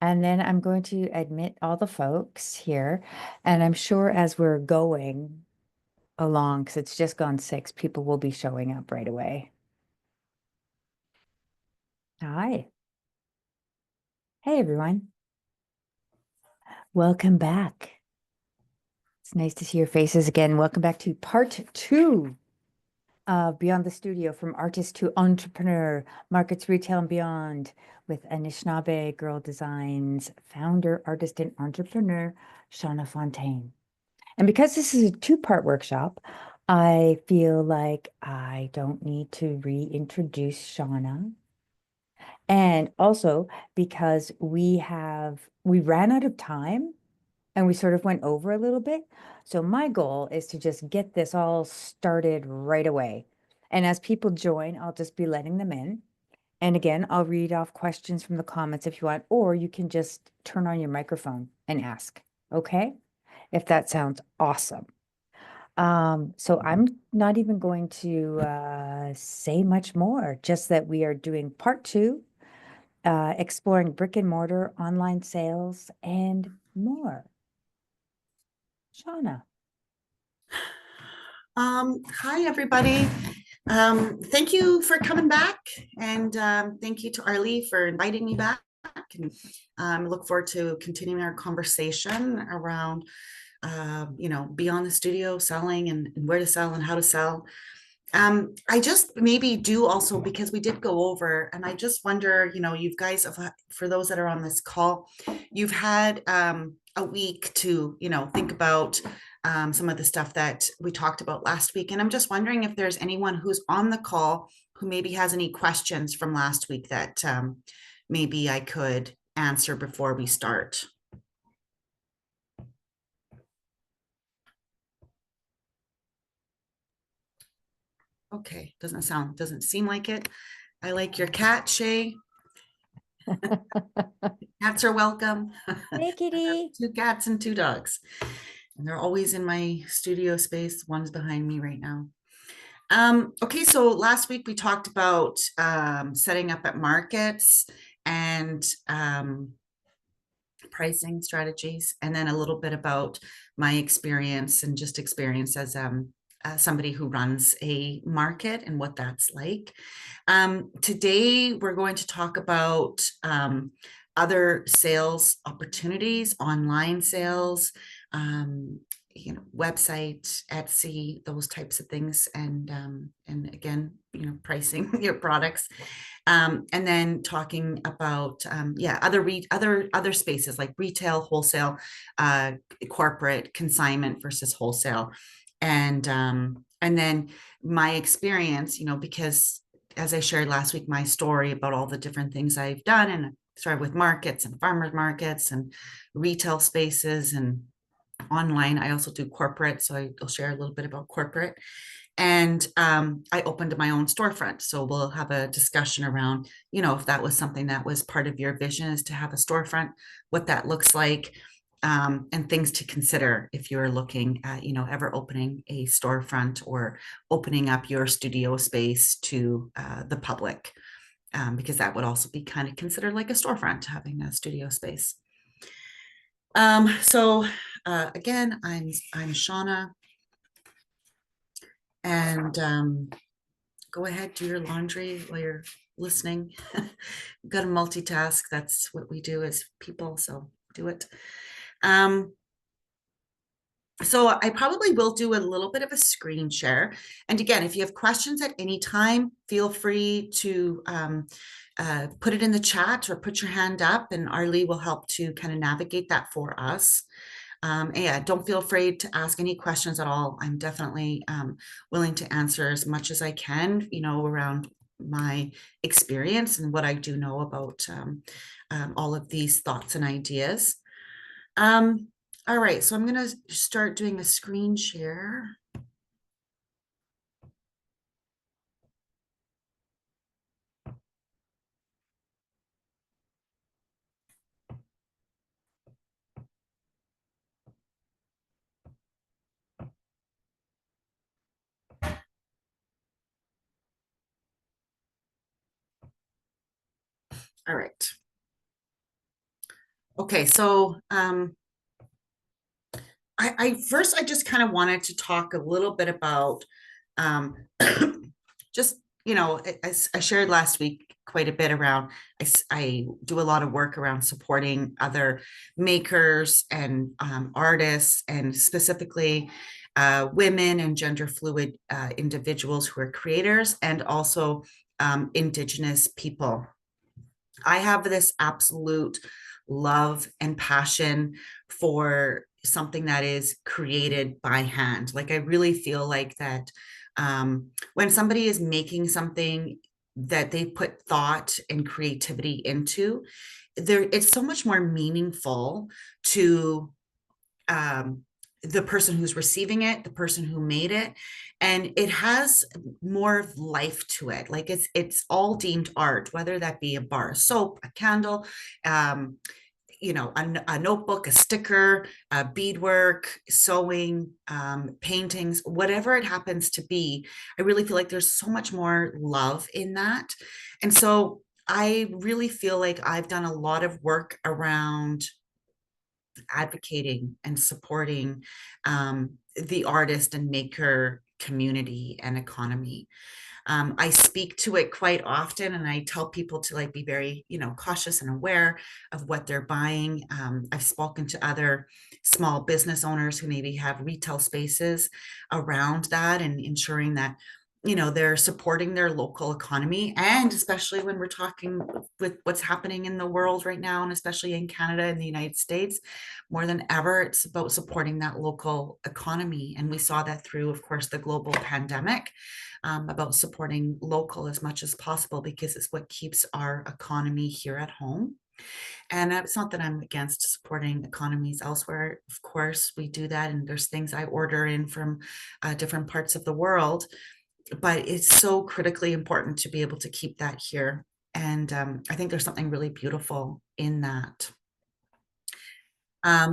And then I'm going to admit all the folks here. And I'm sure as we're going along, because it's just gone 6, people will be showing up right away. Hi. Hey, everyone. Welcome back. It's nice to see your faces again. Welcome back to part 2 of Beyond the Studio, from artist to entrepreneur, markets, retail, and beyond, with Anishinaabe Girl Designs founder, artist, and entrepreneur, Shauna Fontaine. And because this is a 2-part workshop, I feel like I don't need to reintroduce Shauna. And also because we ran out of time and we sort of went over a little bit. So my goal is to just get this all started right away. And as people join, I'll just be letting them in. And again, I'll read off questions from the comments if you want, or you can just turn on your microphone and ask. Okay? If that sounds awesome. So I'm not even going to say much more, just that we are doing part 2, exploring brick and mortar, online sales, and more. Shauna. Hi, everybody. Thank you for coming back, and thank you to Arlie for inviting me back. And look forward to continuing our conversation around, beyond the studio, selling and where to sell and how to sell. I just maybe do also, because we did go over, and I just wonder, you guys, for those that are on this call, you've had a week to, think about some of the stuff that we talked about last week. And I'm just wondering if there's anyone who's on the call who maybe has any questions from last week that maybe I could answer before we start. Okay, doesn't seem like it. I like your cat, Shay. Cats are welcome. I Hey, have kitty. 2 cats and 2 dogs, and they're always in my studio space. One's behind me right now. Okay, so last week we talked about setting up at markets and pricing strategies, and then a little bit about my experience and just experience as somebody who runs a market and what that's like. Today, we're going to talk about other sales opportunities, online sales, website, Etsy, those types of things, and again, pricing your products, and then talking about other spaces like retail, wholesale, corporate, consignment versus wholesale, and then my experience, because as I shared last week, my story about all the different things I've done, and started with markets and farmers markets and retail spaces and online. I also do corporate, so I'll share a little bit about corporate. And I opened my own storefront. So we'll have a discussion around, if that was something that was part of your vision, is to have a storefront, what that looks like, and things to consider if you're looking at, ever opening a storefront or opening up your studio space to the public, because that would also be kind of considered like a storefront, having a studio space. So again, I'm Shauna, and go ahead, do your laundry while you're listening. We've got to multitask. That's what we do as people, so do it. Um, so I probably will do a little bit of a screen share. And again, if you have questions at any time, feel free to put it in the chat or put your hand up, and Arlie will help to kind of navigate that for us. Yeah, don't feel afraid to ask any questions at all. I'm definitely willing to answer as much as I can, around my experience and what I do know about all of these thoughts and ideas. All right, so I'm going to start doing a screen share. All right. Okay, so I first I just kind of wanted to talk a little bit about um, just I shared last week quite a bit around I do a lot of work around supporting other makers and artists and specifically women and gender fluid individuals who are creators and also Indigenous people. I have this absolute love and passion for something that is created by hand. Like I really feel like that when somebody is making something that they put thought and creativity into, there it's so much more meaningful to um, the person who's receiving it, the person who made it, and it has more life to it. Like it's all deemed art, whether that be a bar of soap, a candle, um, a notebook, a sticker, beadwork, sewing, paintings, whatever it happens to be. I really feel like there's so much more love in that, and so I really feel like I've done a lot of work around advocating and supporting the artist and maker community and economy. I speak to it quite often, and I tell people to like be very, cautious and aware of what they're buying. I've spoken to other small business owners who maybe have retail spaces around that and ensuring that they're supporting their local economy, and especially when we're talking with what's happening in the world right now, and especially in Canada and the United States, more than ever it's about supporting that local economy. And we saw that through, of course, the global pandemic, about supporting local as much as possible because it's what keeps our economy here at home. And it's not that I'm against supporting economies elsewhere. Of course, we do that. And there's things I order in from different parts of the world. But it's so critically important to be able to keep that here. And I think there's something really beautiful in that.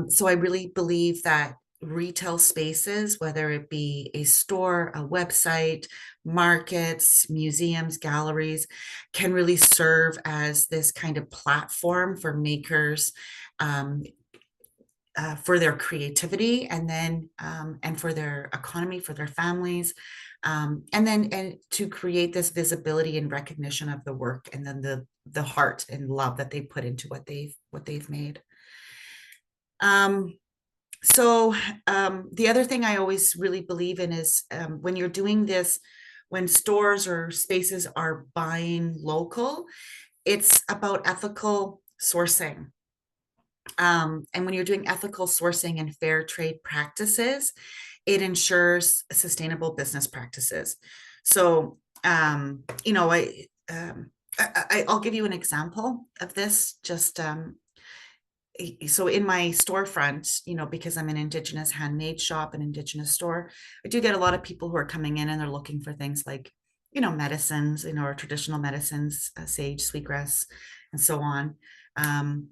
So I really believe that retail spaces, whether it be a store, a website, markets, museums, galleries, can really serve as this kind of platform for makers, um, for their creativity, and then and for their economy, for their families, and then and to create this visibility and recognition of the work, and then the heart and love that they put into what they've made. Um, so the other thing I always really believe in is when you're doing this, when stores or spaces are buying local, it's about ethical sourcing. And when you're doing ethical sourcing and fair trade practices, it ensures sustainable business practices. So, I'll give you an example of this. Just so in my storefront, because I'm an Indigenous handmade shop, an Indigenous store, I do get a lot of people who are coming in and they're looking for things like, medicines, or traditional medicines, sage, sweetgrass, and so on. Um,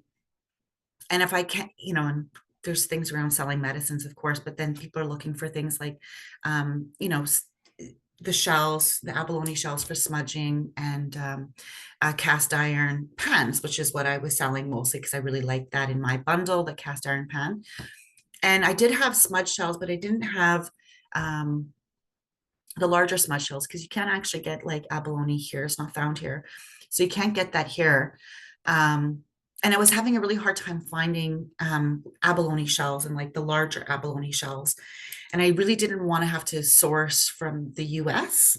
and if I can't, and there's things around selling medicines, of course, but then people are looking for things like, um, you know, the shells, the abalone shells for smudging, and cast iron pans, which is what I was selling mostly because I really liked that in my bundle, the cast iron pan. And I did have smudge shells, but I didn't have um, the larger smudge shells because you can't actually get like abalone here. It's not found here. So you can't get that here. Um, and I was having a really hard time finding abalone shells and like the larger abalone shells. And I really didn't want to have to source from the US.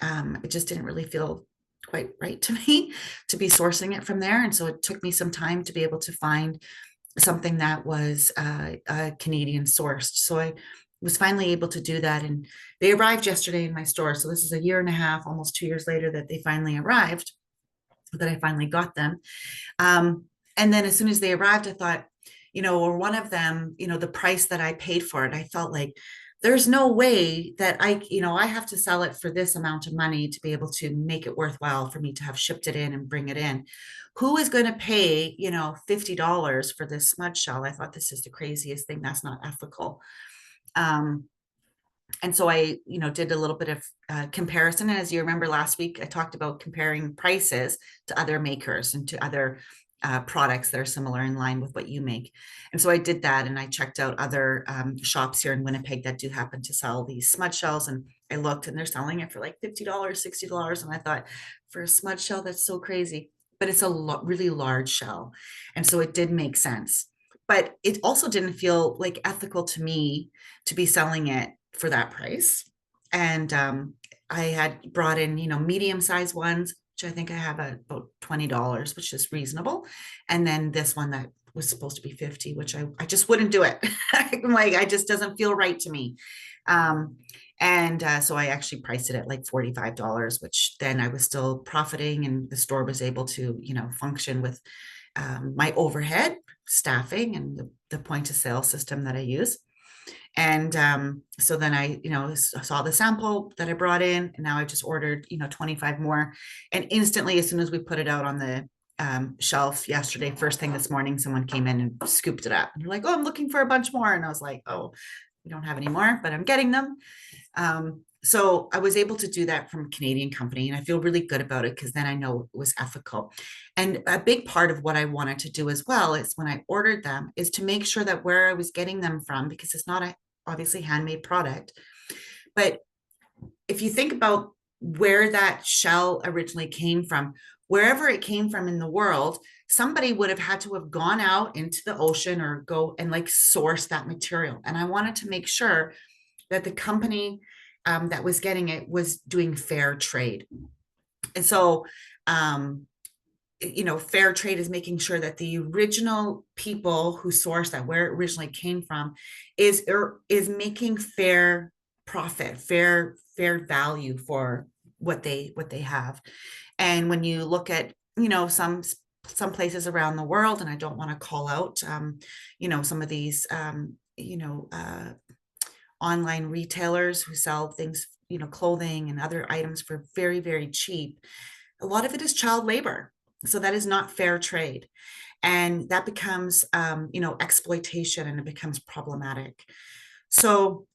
It just didn't really feel quite right to me to be sourcing it from there. And so it took me some time to be able to find something that was Canadian sourced. So I was finally able to do that. And they arrived yesterday in my store. So this is a year and a half, almost 2 years later, that they finally arrived, that I finally got them. Um, and then as soon as they arrived, I thought, or one of them, the price that I paid for it, I felt like there's no way that I have to sell it for this amount of money to be able to make it worthwhile for me to have shipped it in and bring it in. Who is going to pay, $50 for this smudge shell? I thought this is the craziest thing. That's not ethical. Um, and so I, did a little bit of comparison. And as you remember last week, I talked about comparing prices to other makers and to other products that are similar in line with what you make. And so I did that, and I checked out other shops here in Winnipeg that do happen to sell these smudge shells. And I looked, and they're selling it for like $50, $60. And I thought, for a smudge shell, that's so crazy. But it's a really large shell. And so it did make sense. But it also didn't feel like ethical to me to be selling it for that price. And I had brought in, medium sized ones, which I think I have at about $20, which is reasonable. And then this one that was supposed to be 50, which I just wouldn't do it. I'm like, I just doesn't feel right to me. And so I actually priced it at like $45, which then I was still profiting, and the store was able to, function with my overhead staffing and the point of sale system that I use. And so then I, saw the sample that I brought in, and now I just ordered, 25 more. And instantly, as soon as we put it out on the shelf yesterday, first thing this morning, someone came in and scooped it up. And they're like, "Oh, I'm looking for a bunch more." And I was like, "Oh, we don't have any more, but I'm getting them." So I was able to do that from a Canadian company, and I feel really good about it because then I know it was ethical. And a big part of what I wanted to do as well is when I ordered them is to make sure that where I was getting them from, because it's not a obviously handmade product, but if you think about where that shell originally came from, wherever it came from in the world, somebody would have had to have gone out into the ocean or go and like source that material. And I wanted to make sure that the company that was getting it was doing fair trade. And so, fair trade is making sure that the original people who sourced that, where it originally came from, is making fair profit, fair value for what they have. And when you look at, some places around the world, and I don't want to call out, some of these, online retailers who sell things, clothing and other items for very, very cheap. A lot of it is child labor. So that is not fair trade. And that becomes, exploitation, and it becomes problematic. So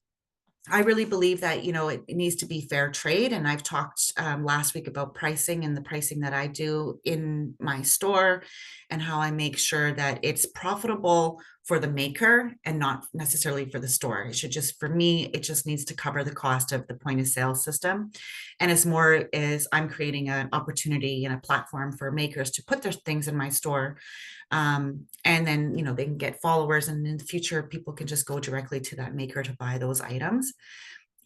I really believe that, it needs to be fair trade. And I've talked last week about pricing and the pricing that I do in my store, and how I make sure that it's profitable for the maker and not necessarily for the store. It should just, for me, it just needs to cover the cost of the point of sale system. And it's more as I'm creating an opportunity and a platform for makers to put their things in my store. And then, they can get followers, and in the future, people can just go directly to that maker to buy those items.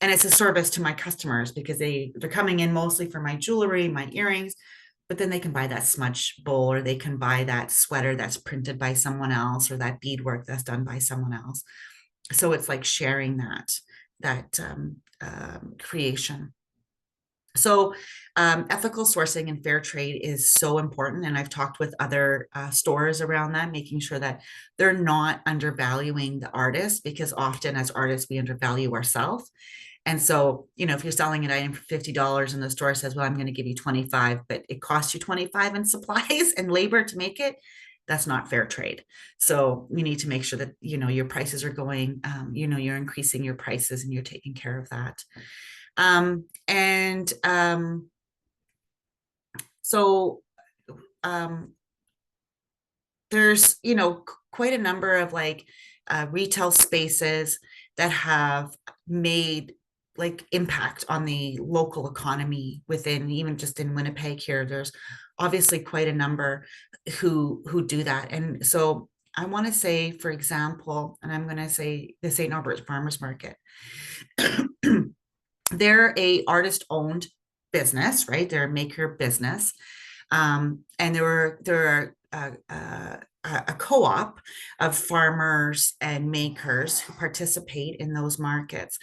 And it's a service to my customers because they're coming in mostly for my jewelry, my earrings, but then they can buy that smudge bowl, or they can buy that sweater that's printed by someone else, or that beadwork that's done by someone else. So it's like sharing that creation. So ethical sourcing and fair trade is so important. And I've talked with other stores around that, making sure that they're not undervaluing the artist, because often as artists, we undervalue ourselves. And so, if you're selling an item for $50 and the store says, "Well, I'm going to give you 25, but it costs you 25 in supplies and labor to make it," that's not fair trade. So you need to make sure that, your prices are going, you're increasing your prices and you're taking care of that. And so there's, quite a number of like retail spaces that have made like impact on the local economy within, even just in Winnipeg here. There's obviously quite a number who do that. And so I want to say, for example, and I'm going to say the St. Albert's Farmers Market. They're a artist owned business, right? They're a maker business. And they're a co-op of farmers and makers who participate in those markets.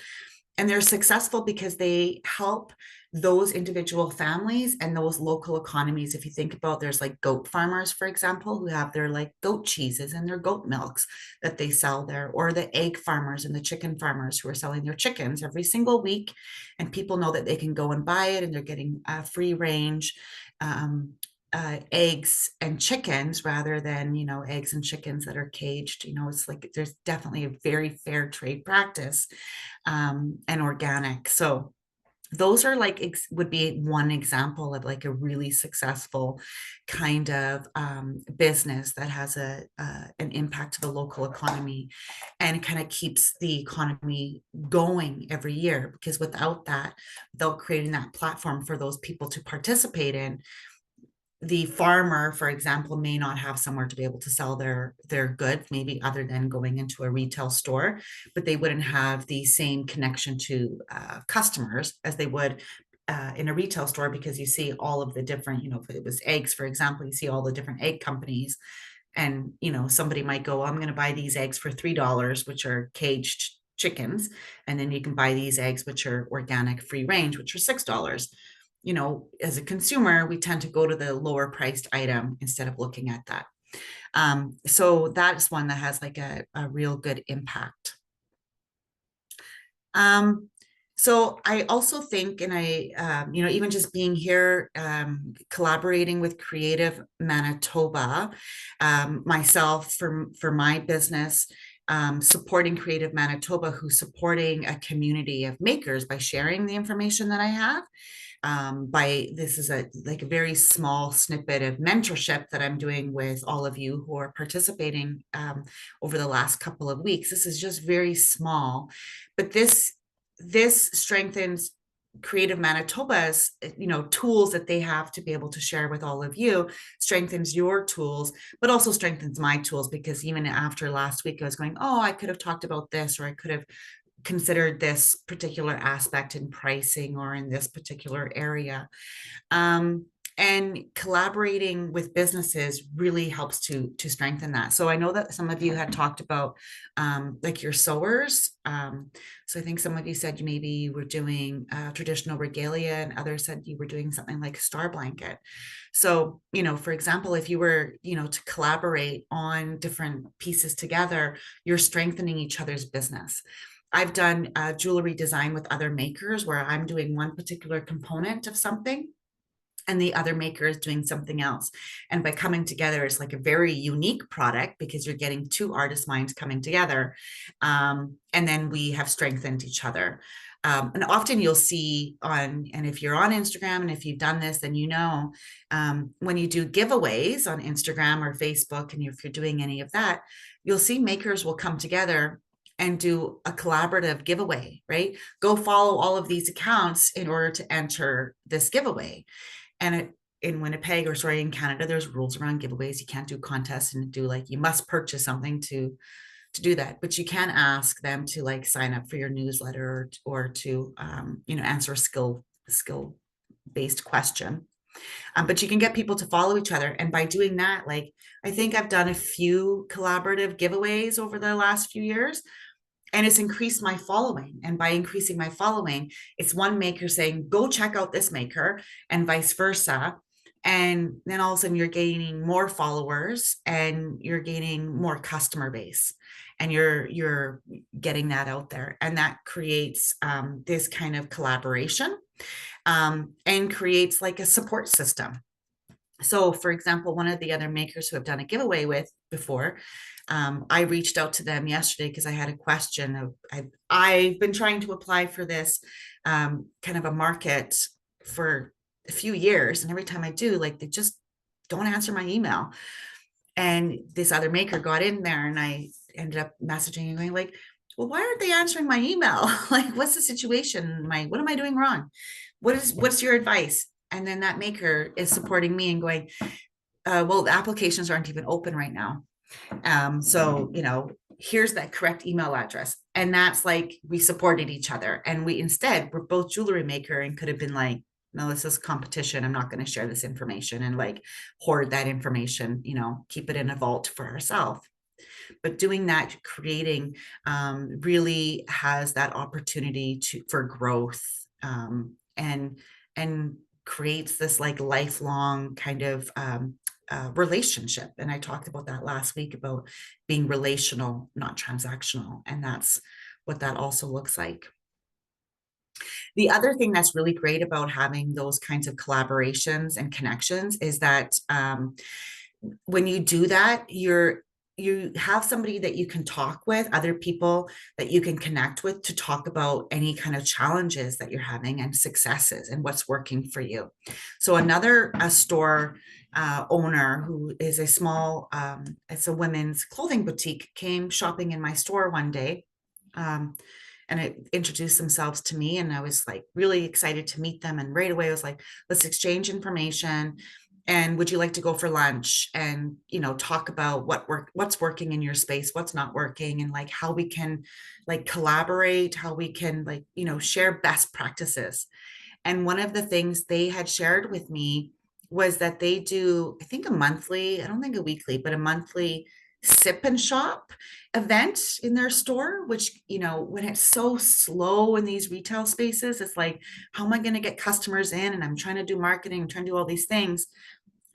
And they're successful because they help those individual families and those local economies. If you think about, there's like goat farmers, for example, who have their like goat cheeses and their goat milks that they sell there, or the egg farmers and the chicken farmers who are selling their chickens every single week. And people know that they can go and buy it, and they're getting free range eggs and chickens, rather than, eggs and chickens that are caged. It's like there's definitely a very fair trade practice, and organic. So those are like would be one example of like a really successful kind of business that has an impact to the local economy, and it kind of keeps the economy going every year, because without creating that platform for those people to participate in, the farmer, for example, may not have somewhere to be able to sell their goods, maybe other than going into a retail store, but they wouldn't have the same connection to customers as they would in a retail store, because you see all of the different, if it was eggs, for example, you see all the different egg companies, and somebody might go, I'm going to buy these eggs for $3, which are caged chickens, and then you can buy these eggs which are organic free range, which are $6. As a consumer, we tend to go to the lower priced item instead of looking at that. So that's one that has like a real good impact. So I also think, and even just being here, collaborating with Creative Manitoba, myself for my business, supporting Creative Manitoba, who's supporting a community of makers by sharing the information that I have. This is a very small snippet of mentorship that I'm doing with all of you who are participating over the last couple of weeks. This is just very small, but this strengthens Creative Manitoba's tools that they have to be able to share with all of you, strengthens your tools, but also strengthens my tools, because even after last week I was going, oh, I could have talked about this, or I could have considered this particular aspect in pricing or in this particular area. And collaborating with businesses really helps to strengthen that. So I know that some of you had talked about like your sewers. So I think some of you said maybe you were doing traditional regalia, and others said you were doing something like a star blanket. So, for example, if you were, to collaborate on different pieces together, you're strengthening each other's business. I've done jewelry design with other makers where I'm doing one particular component of something and the other maker is doing something else. And by coming together, it's like a very unique product, because you're getting two artist minds coming together. And then we have strengthened each other. And often you'll see and if you're on Instagram, and if you've done this, then when you do giveaways on Instagram or Facebook, and if you're doing any of that, you'll see makers will come together and do a collaborative giveaway, right? Go follow all of these accounts in order to enter this giveaway. And in Winnipeg, or sorry, in Canada, there's rules around giveaways. You can't do contests and do you must purchase something to do that, but you can ask them to sign up for your newsletter, or to answer a skill based question. But you can get people to follow each other. And by doing that, I think I've done a few collaborative giveaways over the last few years, and it's increased my following. And by increasing my following, it's one maker saying, go check out this maker, and vice versa. And then all of a sudden you're gaining more followers, and you're gaining more customer base, and you're getting that out there. And that creates this kind of collaboration, and creates like a support system. So, for example, one of the other makers who I've done a giveaway with before, I reached out to them yesterday because I had a question of, I've been trying to apply for this kind of a market for a few years. And every time I do, they just don't answer my email. And this other maker got in there, and I ended up messaging and going well, why aren't they answering my email? What's the situation? What am I doing wrong? What's your advice? And then that maker is supporting me and going, well, the applications aren't even open right now. So, here's that correct email address. And that's we supported each other. And we're both jewelry maker, and could have been no, this is competition. I'm not going to share this information and hoard that information, keep it in a vault for ourselves. But doing that, creating really has that opportunity for growth, and creates this lifelong kind of relationship. And I talked about that last week, about being relational, not transactional. And that's what that also looks like. The other thing that's really great about having those kinds of collaborations and connections is that when you do that, you have somebody that you can talk with, other people that you can connect with to talk about any kind of challenges that you're having and successes and what's working for you. So another a store owner who is a small, it's a women's clothing boutique, came shopping in my store one day. Um, and it introduced themselves to me, and I was like really excited to meet them. And right away I was like, let's exchange information, and would you like to go for lunch and talk about what's working in your space, what's not working, and like how we can like collaborate, how we can like share best practices. And one of the things they had shared with me was that they do, I think, a monthly, I don't think a weekly, but a monthly sip and shop event in their store, which, when it's so slow in these retail spaces, it's like, how am I going to get customers in? And I'm trying to do marketing, I'm trying to do all these things.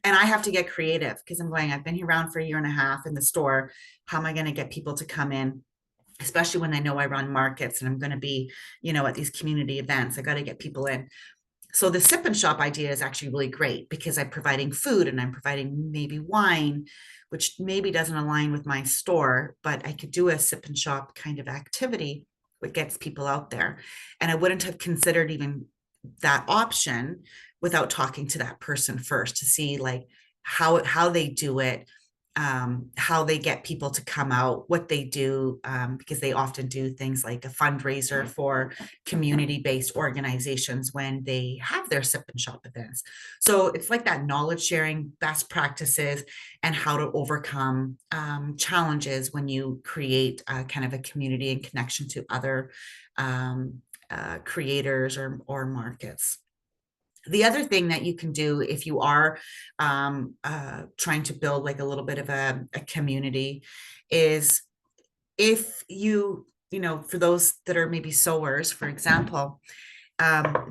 And I have to get creative because I've been here around for a year and a half in the store. How am I going to get people to come in? Especially when I know I run markets and I'm going to be, at these community events. I got to get people in. So the sip and shop idea is actually really great because I'm providing food and I'm providing maybe wine, which maybe doesn't align with my store, but I could do a sip and shop kind of activity that gets people out there. And I wouldn't have considered even that option without talking to that person first to see like how they do it, how they get people to come out, what they do, because they often do things like a fundraiser for community-based organizations when they have their sip and shop events. So it's like that knowledge sharing, best practices, and how to overcome challenges when you create kind of a community and connection to other creators or markets. The other thing that you can do if you are trying to build like a little bit of a community is if for those that are maybe sewers, for example,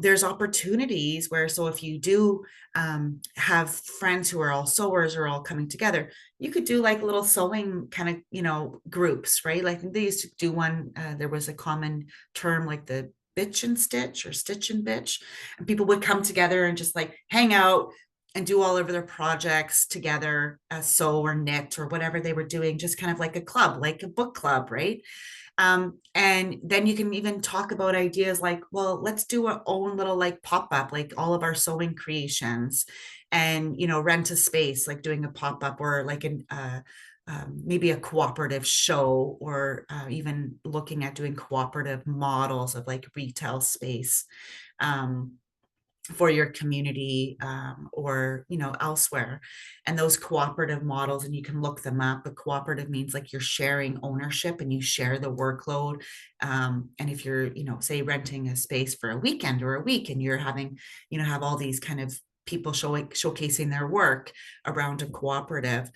there's opportunities where, so if you do have friends who are all sewers or all coming together, you could do like little sewing kind of groups, right? Like they used to do one, there was a common term like the bitch and stitch or stitch and bitch, and people would come together and just like hang out and do all of their projects together, sew or knit or whatever they were doing, just kind of like a club, like a book club, right? And then you can even talk about ideas like, well, let's do our own little like pop up, like all of our sewing creations, and rent a space, like doing a pop up or like an maybe a cooperative show, or even looking at doing cooperative models of like retail space. For your community, or elsewhere, and those cooperative models, and you can look them up, but cooperative means like you're sharing ownership and you share the workload. And if you're say renting a space for a weekend or a week, and you're having have all these kind of people showcasing their work around a cooperative,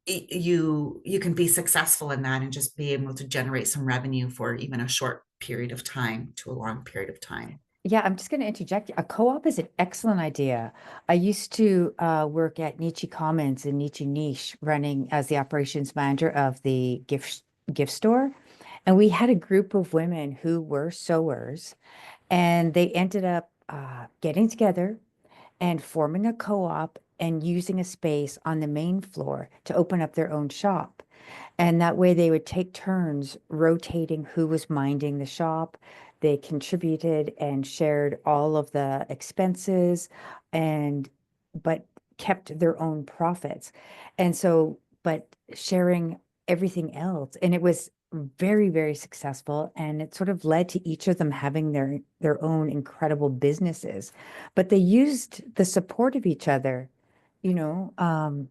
you can be successful in that and just be able to generate some revenue for even a short period of time to a long period of time. Yeah, I'm just going to interject. A co-op is an excellent idea. I used to work at Nietzsche Commons in Nietzsche Niche, running as the operations manager of the gift store. And we had a group of women who were sewers, and they ended up getting together and forming a co-op and using a space on the main floor to open up their own shop. And that way they would take turns rotating who was minding the shop. They contributed and shared all of the expenses and but kept their own profits. And so, but sharing everything else. And it was very, very successful. And it sort of led to each of them having their own incredible businesses. But they used the support of each other, you know,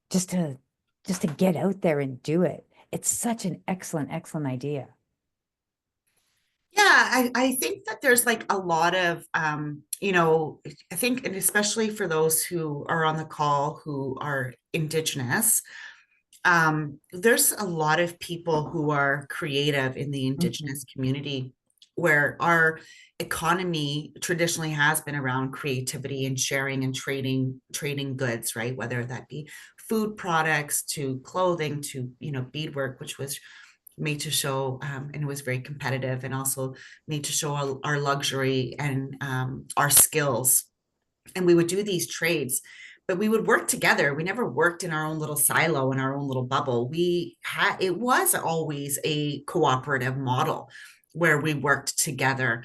just to get out there and do it. It's such an excellent, excellent idea. Yeah, I think that there's like a lot of, I think, and especially for those who are on the call who are Indigenous, there's a lot of people who are creative in the Mhm. Indigenous community, where our economy traditionally has been around creativity and sharing and trading goods, right? Whether that be food products to clothing to beadwork, which was made to show, and it was very competitive, and also made to show our luxury and our skills. And we would do these trades. but we would work together. We never worked in our own little silo, in our own little bubble. It was always a cooperative model where we worked together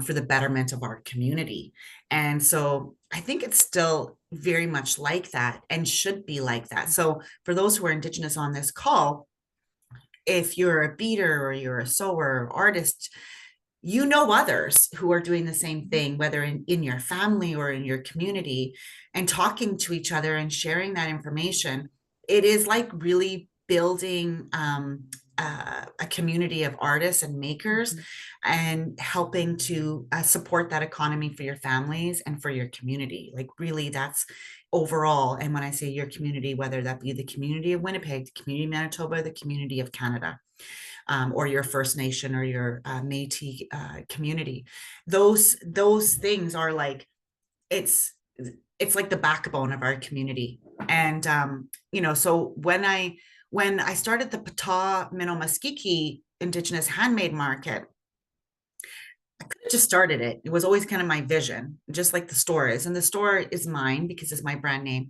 for the betterment of our community. And so I think it's still very much like that and should be like that. So for those who are Indigenous on this call, if you're a beater or you're a sewer or artist, you know others who are doing the same thing, whether in your family or in your community, and talking to each other and sharing that information. It is like really building a community of artists and makers and helping to support that economy for your families and for your community. Like, really, that's overall. And when I say your community, whether that be the community of Winnipeg, the community of Manitoba, the community of Canada, or your First Nation or your Métis community. Those things are like, it's it's like the backbone of our community. And so when I started the Pata Minomaskiki Indigenous Handmade Market, I could have just started it. It was always kind of my vision, just like the store is. And the store is mine because it's my brand name.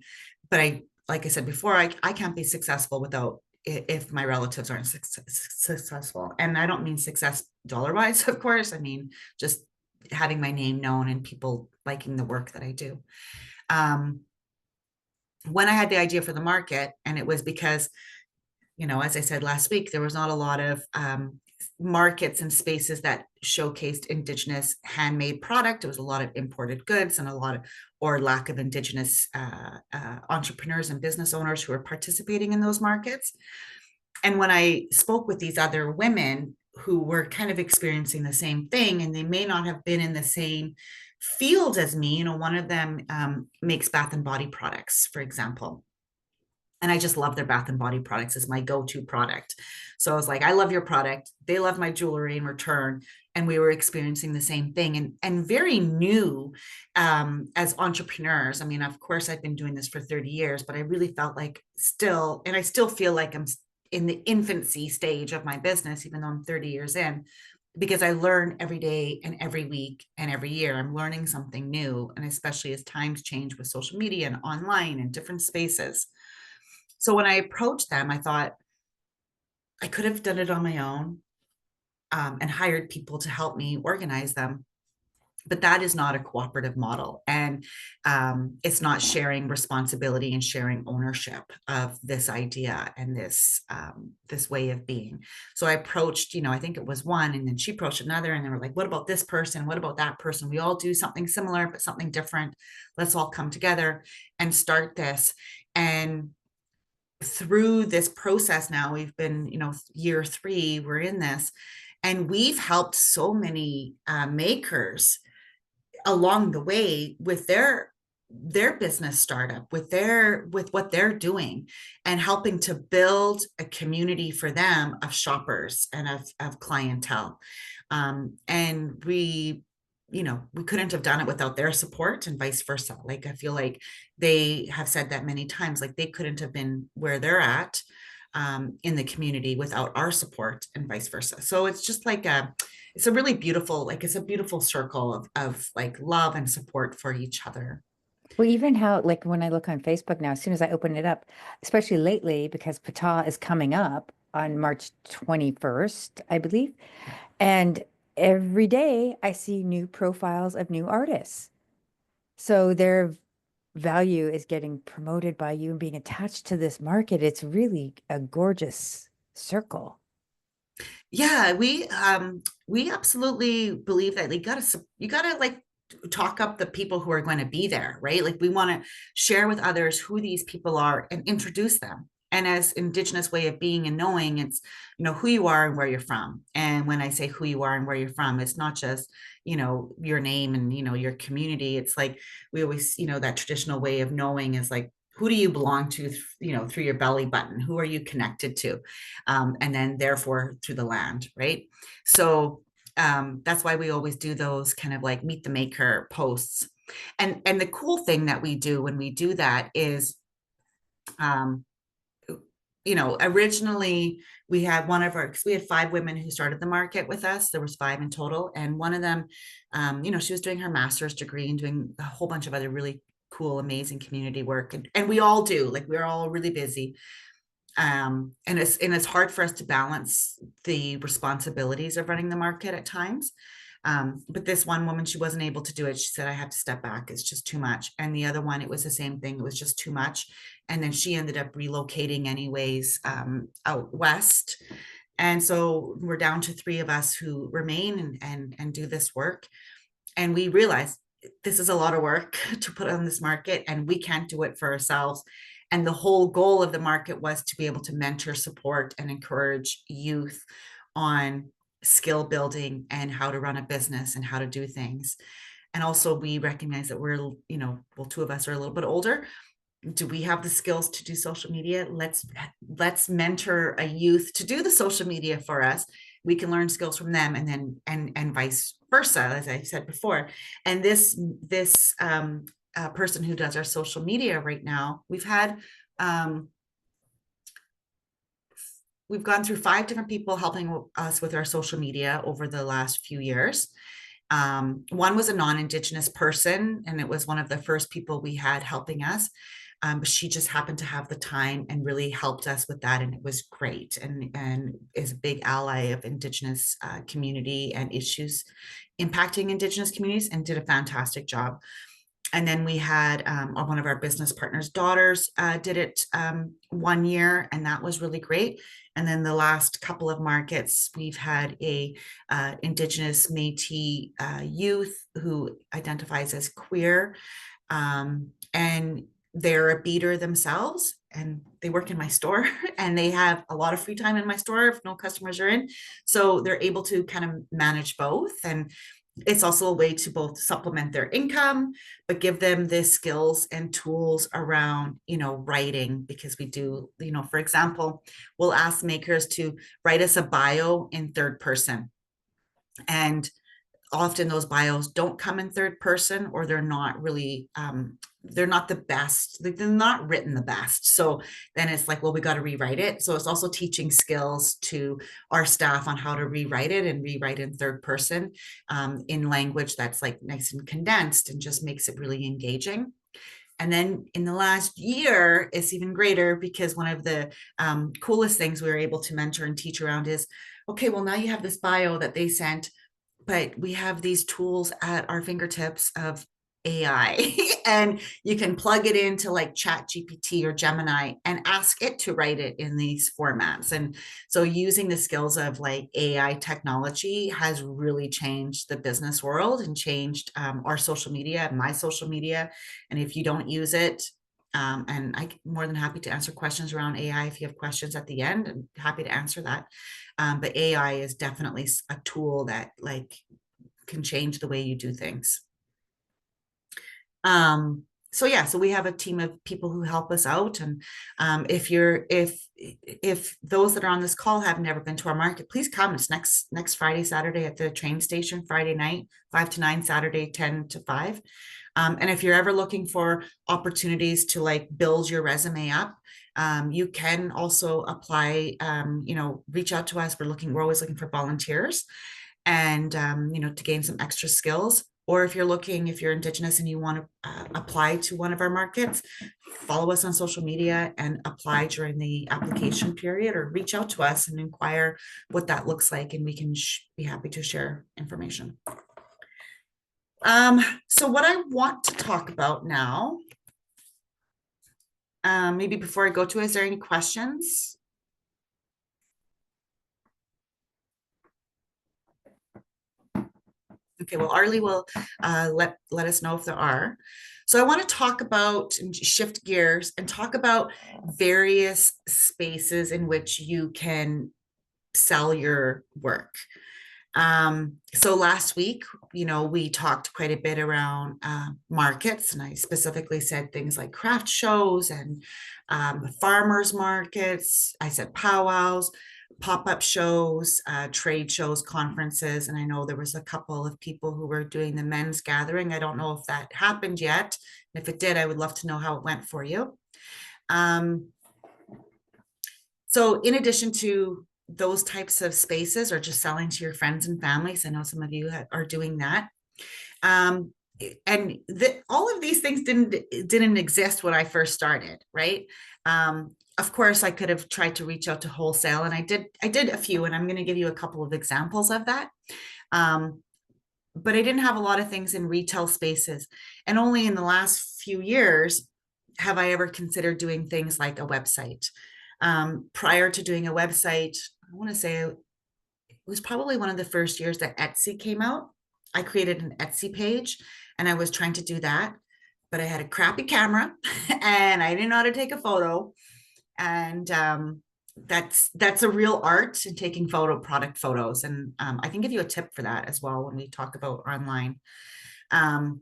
But like I said before, I can't be successful without, if my relatives aren't successful. And I don't mean success dollar wise, of course. I mean, just having my name known and people liking the work that I do. When I had the idea for the market, and it was because, as I said last week, there was not a lot of markets and spaces that showcased Indigenous handmade product. It was a lot of imported goods and a lot of, or lack of Indigenous entrepreneurs and business owners who were participating in those markets. And when I spoke with these other women who were kind of experiencing the same thing, and they may not have been in the same field as me, one of them makes bath and body products, for example. And I just love their bath and body products as my go-to product. So I was like, I love your product. They love my jewelry in return. And we were experiencing the same thing, and very new as entrepreneurs. I mean, of course, I've been doing this for 30 years, but I really felt like I still feel like I'm in the infancy stage of my business, even though I'm 30 years in, because I learn every day and every week and every year. I'm learning something new. And especially as times change with social media and online and different spaces. So when I approached them, I thought I could have done it on my own and hired people to help me organize them. But that is not a cooperative model. And it's not sharing responsibility and sharing ownership of this idea and this way of being. So I approached, I think it was one, and then she approached another, and they were like, what about this person? What about that person? We all do something similar, but something different. Let's all come together and start this. And through this process now, we've been, year 3, we're in this, and we've helped so many makers along the way with their business startup, with what they're doing, and helping to build a community for them of shoppers and of clientele. And we couldn't have done it without their support, and vice versa. Like, I feel like they have said that many times, like they couldn't have been where they're at in the community without our support, and vice versa. So it's just like it's a really beautiful, it's a beautiful circle of like love and support for each other. Well, even how, like when I look on Facebook now, as soon as I open it up, especially lately, because Pata is coming up on March 21st, I believe. And every day I see new profiles of new artists. So their value is getting promoted by you and being attached to this market. It's really a gorgeous circle. Yeah, we absolutely believe that you gotta like talk up the people who are going to be there, right? Like, we want to share with others who these people are and introduce them. And as Indigenous way of being and knowing, it's, who you are and where you're from. And when I say who you are and where you're from, it's not just, your name and, your community. It's like, we always, that traditional way of knowing is like, who do you belong to, through your belly button? Who are you connected to? And then therefore through the land, right? So that's why we always do those kind of like meet the maker posts. And the cool thing that we do when we do that is, um, originally we had we had 5 women who started the market with us. There was 5 in total. And one of them, she was doing her master's degree and doing a whole bunch of other really cool, amazing community work. And we all do, like, we're all really busy. And it's hard for us to balance the responsibilities of running the market at times. But this one woman, she wasn't able to do it. She said, I have to step back. It's just too much. And the other one, it was the same thing. It was just too much. And then she ended up relocating anyways, out west. And so we're down to three of us who remain and do this work. And we realized this is a lot of work to put on this market, and we can't do it for ourselves. And the whole goal of the market was to be able to mentor, support, and encourage youth on skill building and how to run a business and how to do things. And also, we recognize that we're, well, two of us are a little bit older. Do we have the skills to do social media? Let's mentor a youth to do the social media for us. We can learn skills from them, and then and vice versa, as I said before. And this person who does our social media right now, we've gone through 5 different people helping us with our social media over the last few years. One was a non-Indigenous person, and it was one of the first people we had helping us. But she just happened to have the time and really helped us with that, and it was great, and is a big ally of Indigenous community and issues impacting Indigenous communities, and did a fantastic job. And then we had one of our business partners' daughters did it 1 year, and that was really great. And then the last couple of markets, we've had a Indigenous Métis youth who identifies as queer, and they're a beater themselves, and they work in my store, and they have a lot of free time in my store if no customers are in. So they're able to kind of manage both. And it's also a way to both supplement their income, but give them the skills and tools around, writing, because we do, for example, we'll ask makers to write us a bio in third person. And often those bios don't come in third person, or they're not really they're not the best, they're not written the best. So then it's like, well, we got to rewrite it. So it's also teaching skills to our staff on how to rewrite it, and rewrite in third person in language that's like nice and condensed, and just makes it really engaging. And then in the last year, it's even greater, because one of the coolest things we were able to mentor and teach around is, okay, well, now you have this bio that they sent, but we have these tools at our fingertips of AI, and you can plug it into like Chat GPT or Gemini and ask it to write it in these formats. And so using the skills of like AI technology has really changed the business world, and changed our social media, my social media. And if you don't use it, and I'm more than happy to answer questions around AI if you have questions at the end, I'm happy to answer that. But AI is definitely a tool that like can change the way you do things. So yeah, so we have a team of people who help us out. And if those that are on this call have never been to our market, please come. It's next Friday, Saturday at the train station, Friday night, 5 to 9, Saturday, 10 to 5. And if you're ever looking for opportunities to like build your resume up, you can also apply, reach out to us. We're always looking for volunteers, and, to gain some extra skills. Or if you're Indigenous and you want to apply to one of our markets, follow us on social media and apply during the application period, or reach out to us and inquire what that looks like, and we can be happy to share information. So what I want to talk about now, maybe before I go to, is there any questions? Okay, well, Arlie will let us know if there are. So I want to talk about, and shift gears, and talk about various spaces in which you can sell your work. So last week, we talked quite a bit around markets, and I specifically said things like craft shows and farmers markets. I said powwows, pop-up shows, trade shows, conferences. And I know there was a couple of people who were doing the men's gathering. I don't know if that happened yet. If it did, I would love to know how it went for you. So in addition to those types of spaces, or just selling to your friends and families, I know some of you are doing that. all of these things didn't exist when I first started, right? Of course, I could have tried to reach out to wholesale, and I did a few, and I'm going to give you a couple of examples of that. Um, but I didn't have a lot of things in retail spaces. And only in the last few years have I ever considered doing things like a website. Prior to doing a website, I want to say it was probably one of the first years that Etsy came out. I created an Etsy page and I was trying to do that, but I had a crappy camera and I didn't know how to take a photo. And that's a real art in taking product photos. And I can give you a tip for that as well when we talk about online. Um,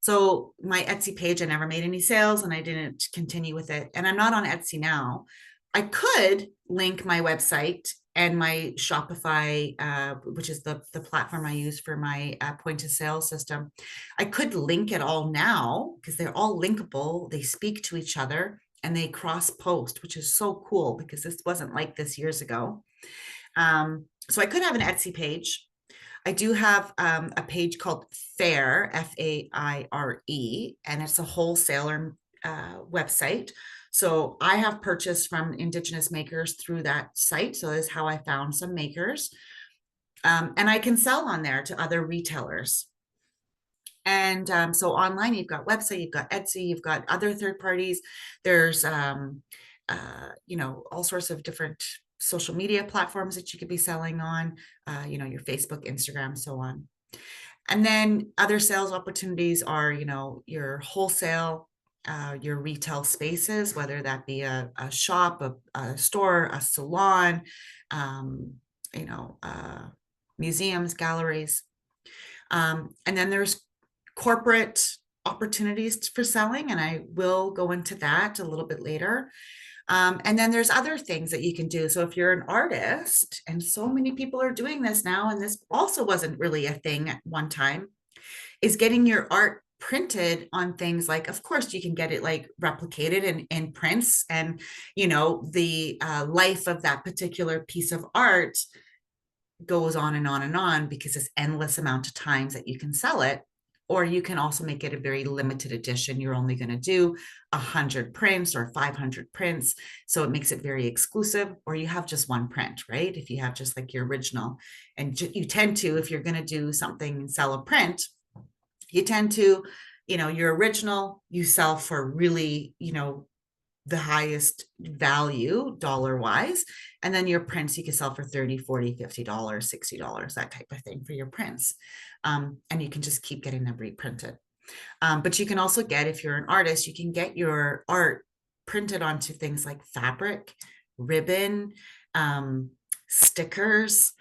so my Etsy page, I never made any sales and I didn't continue with it. And I'm not on Etsy now. I could link my website and my Shopify, which is the platform I use for my point of sale system. I could link it all now because they're all linkable. They speak to each other and they cross post, which is so cool because this wasn't like this years ago. So I could have an Etsy page. I do have a page called Fair, Faire, and it's a wholesaler website. So I have purchased from Indigenous makers through that site. So that's how I found some makers. And I can sell on there to other retailers. And so online, you've got website, you've got Etsy, you've got other third parties. There's, all sorts of different social media platforms that you could be selling on, your Facebook, Instagram, so on. And then other sales opportunities are, your wholesale, your retail spaces, whether that be a shop, a store, a salon, museums, galleries. And then there's corporate opportunities for selling, and I will go into that a little bit later. And then there's other things that you can do. So if you're an artist, and so many people are doing this now, and this also wasn't really a thing at one time, is getting your art printed on things like, of course, you can get it like replicated in prints, and the life of that particular piece of art goes on and on and on because it's endless amount of times that you can sell it. Or you can also make it a very limited edition. You're only going to do 100 prints or 500 prints. So it makes it very exclusive. Or you have just one print, right? If you have just like your original. And you tend to, if you're going to do something and sell a print, you tend to, your original, you sell for really, the highest value dollar wise. And then your prints you can sell for 30, 40, $50, $60, that type of thing for your prints. And you can just keep getting them reprinted. But you can also get, if you're an artist, you can get your art printed onto things like fabric, ribbon, stickers,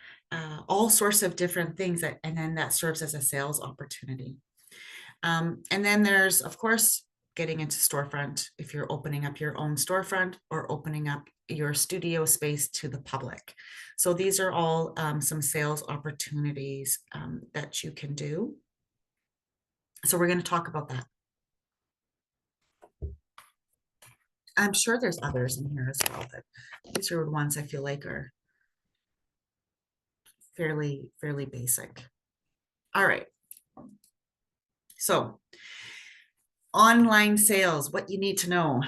all sorts of different things and then that serves as a sales opportunity. And then there's, of course, getting into storefront if you're opening up your own storefront or opening up your studio space to the public. So these are all some sales opportunities that you can do. So we're going to talk about that. I'm sure there's others in here as well, but these are the ones I feel like are fairly basic. All right. So online sales, what you need to know.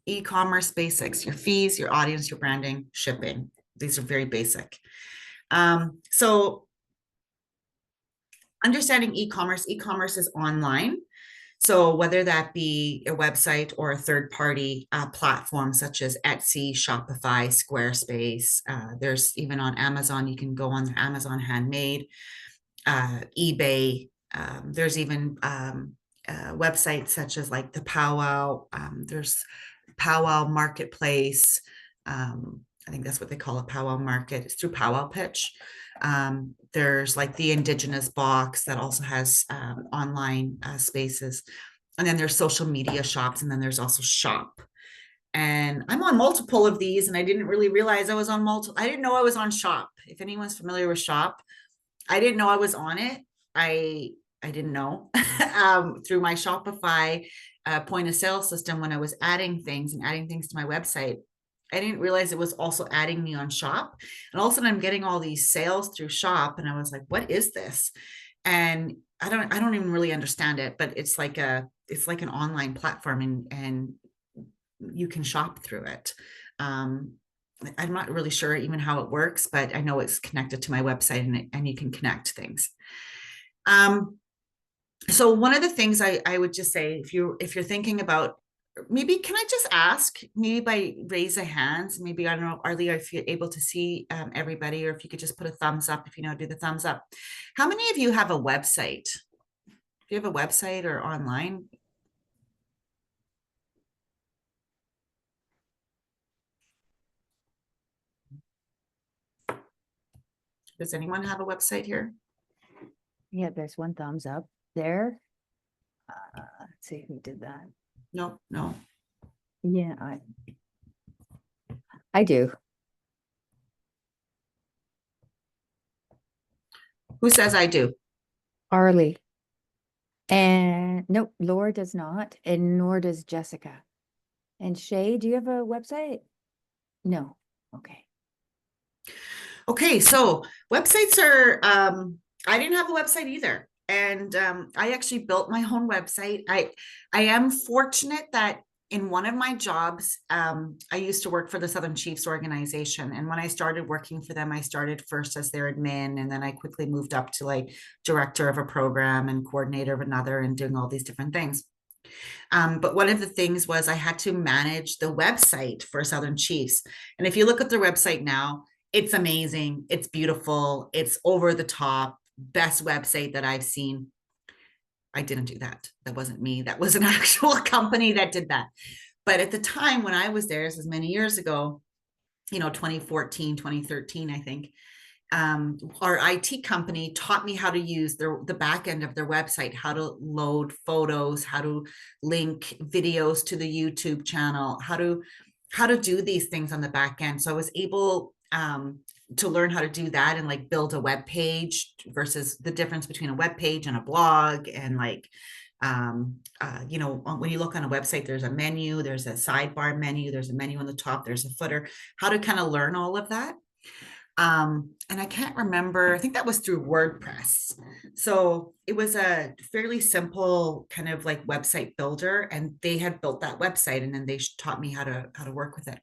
E-commerce basics, your fees, your audience, your branding, shipping. These are very basic. So understanding e-commerce is online. So whether that be a website or a third-party platform such as Etsy, Shopify, Squarespace, there's even on Amazon, you can go on the Amazon Handmade, eBay. There's even websites such as like the Powwow. There's Powwow Marketplace. I think that's what they call it, Powwow Market. It's through Powwow Pitch. There's like the Indigenous box that also has online spaces. And then there's social media shops, and then there's also Shop. And I'm on multiple of these, and I didn't really realize I was on multiple. I didn't know I was on Shop. If anyone's familiar with Shop, I didn't know I was on it. I didn't know through my Shopify point of sale system when I was adding things to my website. I didn't realize it was also adding me on Shop. And all of a sudden I'm getting all these sales through Shop. And I was like, what is this? And I don't even really understand it, but it's like an online platform, and you can shop through it. Um, I'm not really sure even how it works, but I know it's connected to my website, and you can connect things. Um, so one of the things I would just say, if you're thinking about, maybe can I just ask, maybe by raise of hands, maybe I don't know, Arlie, if you're able to see everybody, or if you could just put a thumbs up, if you know, do the thumbs up. How many of you have a website? Do you have a website or online? Does anyone have a website here? Yeah, there's one thumbs up there. Let's see who did that. No, no. Yeah, I do. Who says I do? Arlie. And nope, Laura does not, and nor does Jessica. And Shay, do you have a website? No. Okay. Okay, so websites are, I didn't have a website either. And I actually built my own website. I am fortunate that in one of my jobs, I used to work for the Southern Chiefs organization. And when I started working for them, I started first as their admin, and then I quickly moved up to like director of a program and coordinator of another, and doing all these different things. But one of the things was I had to manage the website for Southern Chiefs. And if you look at their website now, it's amazing. It's beautiful. It's over the top. Best website that I've seen. I didn't do that. That wasn't me. That was an actual company that did that. But at the time when I was there, this is many years ago, 2014, 2013, I think, our IT company taught me how to use the back end of their website, how to load photos, how to link videos to the YouTube channel, how to do these things on the back end. So I was able to learn how to do that, and like build a web page versus the difference between a web page and a blog, and like when you look on a website, there's a menu, there's a sidebar menu, there's a menu on the top, there's a footer, how to kind of learn all of that. And I can't remember, I think that was through WordPress. So it was a fairly simple kind of like website builder, and they had built that website, and then they taught me how to work with it.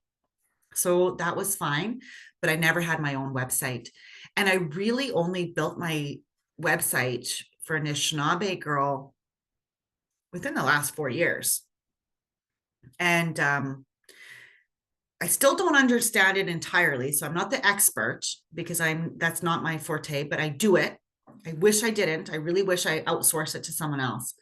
So that was fine, but I never had my own website. And I really only built my website for Anishinaabe Girl within the last 4 years. And I still don't understand it entirely. So I'm not the expert, because that's not my forte, but I do it. I wish I didn't. I really wish I outsourced it to someone else.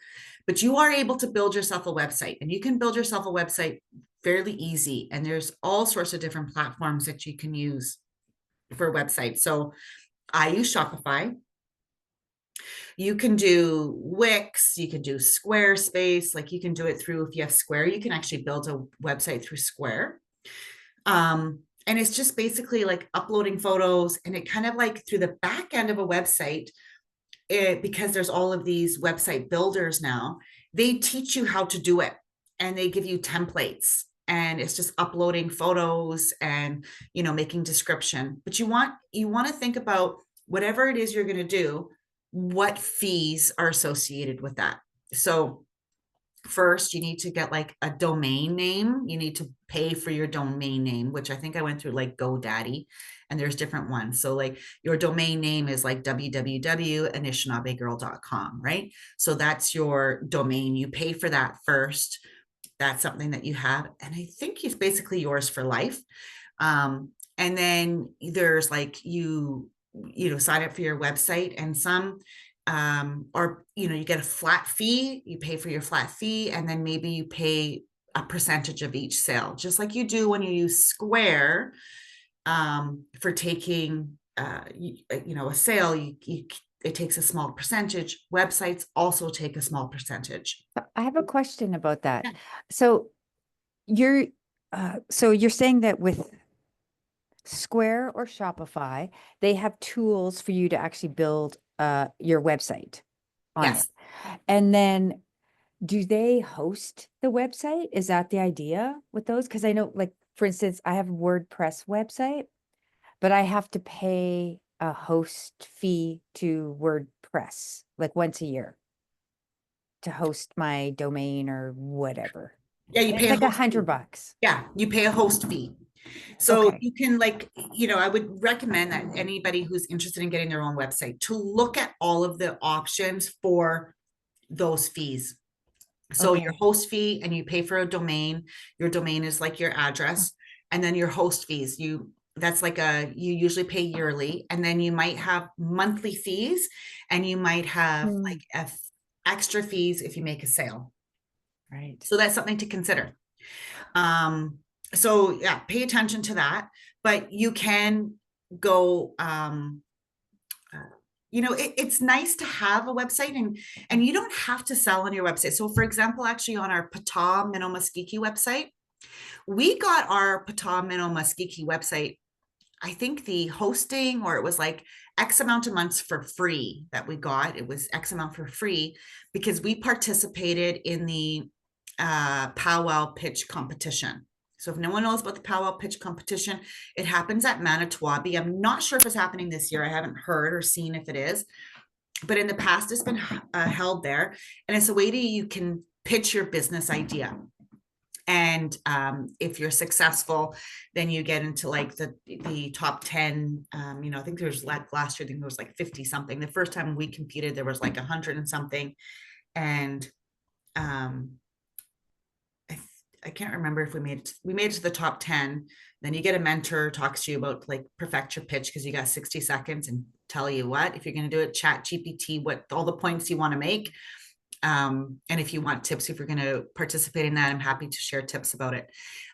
But you are able to build yourself a website, and you can build yourself a website fairly easy. And there's all sorts of different platforms that you can use for a website. So I use Shopify. You can do Wix, you can do Squarespace, like you can do it through, if you have Square, you can actually build a website through Square. And it's just basically like uploading photos, and it kind of like through the back end of a website, because there's all of these website builders now, they teach you how to do it, and they give you templates, and it's just uploading photos and making description. But you want to think about whatever it is you're going to do, what fees are associated with that. So first you need to get like a domain name. You need to pay for your domain name, which I think I went through like GoDaddy, and there's different ones. So like your domain name is like www.anishinaabegirl.com, right? So that's your domain. You pay for that first. That's something that you have, and I think it's basically yours for life. And then there's like sign up for your website, and some or you get a flat fee, you pay for your flat fee, and then maybe you pay a percentage of each sale, just like you do when you use Square for taking a sale. It takes a small percentage. Websites also take a small percentage. I have a question about that. Yeah. So you're you're saying that with Square or Shopify, they have tools for you to actually build your website on it. Yes. And then do they host the website? Is that the idea with those? Because I know, like, for instance, I have a WordPress website, but I have to pay a host fee to WordPress, like once a year to host my domain or whatever. Yeah, you And pay it's a like host fee. $100. Yeah, you pay a host fee. So Okay. you can like, I would recommend that anybody who's interested in getting their own website to look at all of the options for those fees. So your Okay. host fee, and you pay for a domain. Your domain is like your address, and then your host fees. That's like you usually pay yearly, and then you might have monthly fees, and you might have Hmm. like extra fees if you make a sale. Right. So that's something to consider. Um, so yeah, pay attention to that, but you can go, uh, it's nice to have a website, and you don't have to sell on your website. So for example, actually on our Pata Minomuskiki website, we got our Pata Minomuskiki website, I think the hosting, or it was like X amount of months for free that we got. It was X amount for free because we participated in the powwow pitch competition. So if no one knows about the powwow pitch competition, it happens at Manitoba. I'm not sure if it's happening this year. I haven't heard or seen if it is, but in the past it's been held there, and it's a way you can pitch your business idea. And if you're successful, then you get into like the top 10. I think there was last year, I think there was like 50 something. The first time we competed, there was like 100 and something. And um, I can't remember if we made it to the top 10. Then you get a mentor, talks to you about like perfect your pitch, because you got 60 seconds, and tell you what, if you're going to do it, chat GPT, what all the points you want to make. And if you want tips, if you're going to participate in that, I'm happy to share tips about it.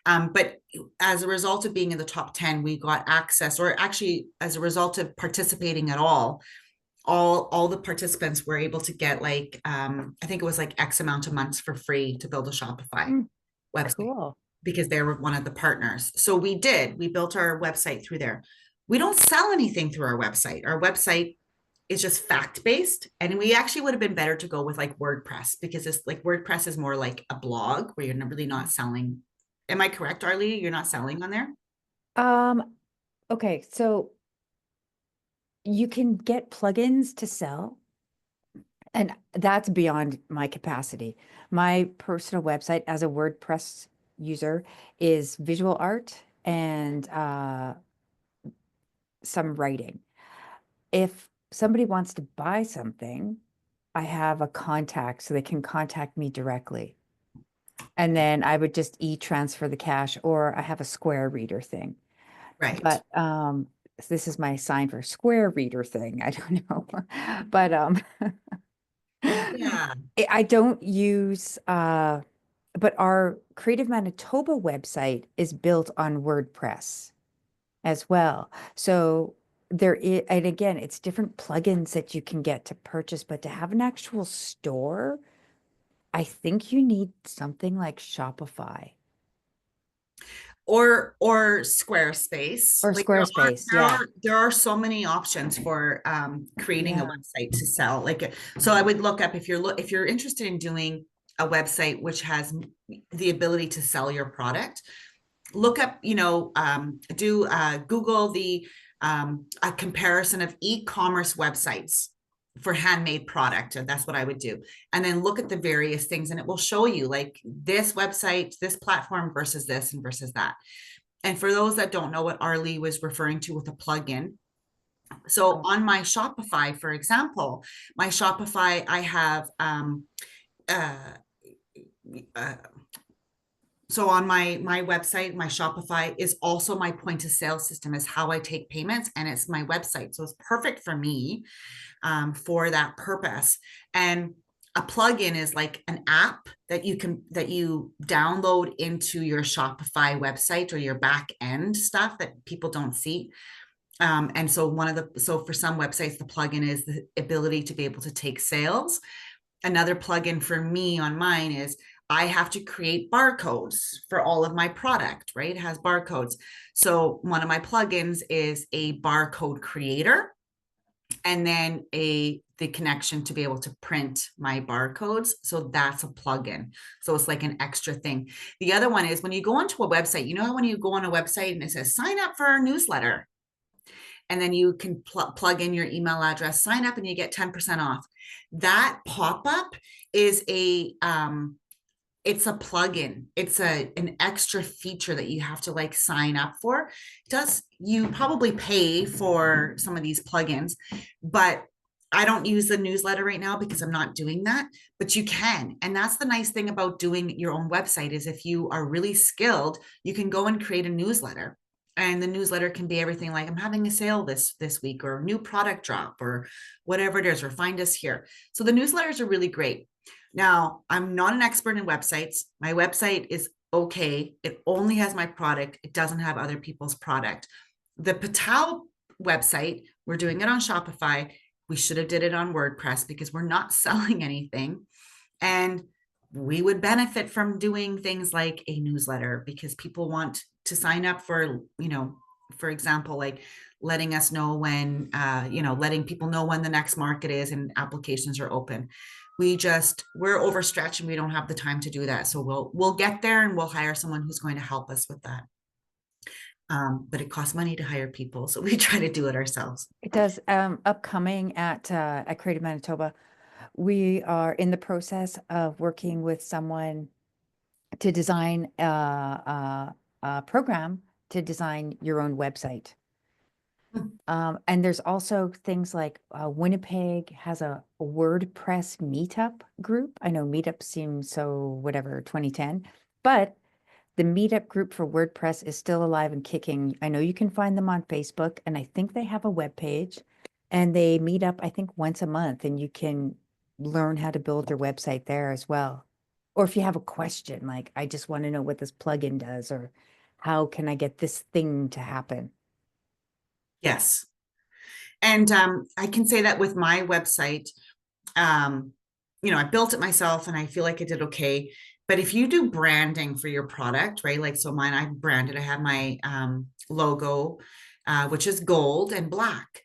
But as a result of being in the top 10, we got access, or actually as a result of participating at all the participants were able to get like, I think it was like X amount of months for free to build a Shopify Hmm. website, Cool. because they were one of the partners. So we built our website through there. We don't sell anything through our website. Our website is just fact based, and we actually would have been better to go with like WordPress, because it's like WordPress is more like a blog where you're really not selling. Am I correct, Arlie? You're not selling on there? Um, okay, so you can get plugins to sell, and that's beyond my capacity. My personal website as a WordPress user is visual art and some writing. If somebody wants to buy something, I have a contact so they can contact me directly. And then I would just e-transfer the cash, or I have a Square Reader thing. Right. But this is my sign for Square Reader thing. I don't know. But Yeah. I don't use but our Creative Manitoba website is built on WordPress as well. So there is, and again, it's different plugins that you can get to purchase, but to have an actual store, I think you need something like Shopify Or Squarespace. or Like Squarespace. Yeah. there are so many options for creating a Yeah. website to sell. Like, so I would look up, if you're interested in doing a website which has the ability to sell your product, look up, do Google a comparison of e-commerce websites for handmade product. And that's what I would do. And then look at the various things, and it will show you like this website, this platform versus this and versus that. And for those that don't know what Arlie was referring to with a plugin, so Oh, on my Shopify, for example, my Shopify, I have uh, uh, so on my website, my Shopify is also my point of sale system, is how I take payments, and it's my website, so it's perfect for me, for that purpose. And a plugin is like an app that you download into your Shopify website, or your back end stuff that people don't see. And so for some websites, the plugin is the ability to be able to take sales. Another plugin for me on mine is I have to create barcodes for all of my product, right? It has barcodes. So one of my plugins is a barcode creator, and then the connection to be able to print my barcodes. So that's a plugin. So it's like an extra thing. The other one is when you go onto a website, when you go on a website and it says sign up for our newsletter, and then you can plug in your email address, sign up, and you get 10% off. That pop-up is it's a plugin. It's an extra feature that you have to like sign up for. Does you probably pay for some of these plugins, but I don't use the newsletter right now because I'm not doing that, but you can. And that's the nice thing about doing your own website is if you are really skilled, you can go and create a newsletter. And the newsletter can be everything like I'm having a sale this week or new product drop or whatever it is, or find us here. So the newsletters are really great. Now, I'm not an expert in websites. My website is okay. It only has my product. It doesn't have other people's product. The Patal website, we're doing it on Shopify. We should have did it on WordPress because we're not selling anything. And we would benefit from doing things like a newsletter because people want to sign up for, for example, like letting us know when, letting people know when the next market is and applications are open. We're overstretched and we don't have the time to do that. So we'll get there and we'll hire someone who's going to help us with that. But it costs money to hire people, so we try to do it ourselves. It does. Upcoming at Creative Manitoba, we are in the process of working with someone to design a program to design your own website. And there's also things like Winnipeg has a WordPress meetup group. I know meetup seems so whatever 2010, but the meetup group for WordPress is still alive and kicking. I know you can find them on Facebook, and I think they have a web page, and they meet up, I think, once a month, and you can learn how to build your website there as well. Or if you have a question, like, I just want to know what this plugin does, or how can I get this thing to happen? Yes. And I can say that with my website, I built it myself and I feel like I did okay. But if you do branding for your product, right? Like, so mine, I branded, I have my logo, which is gold and black.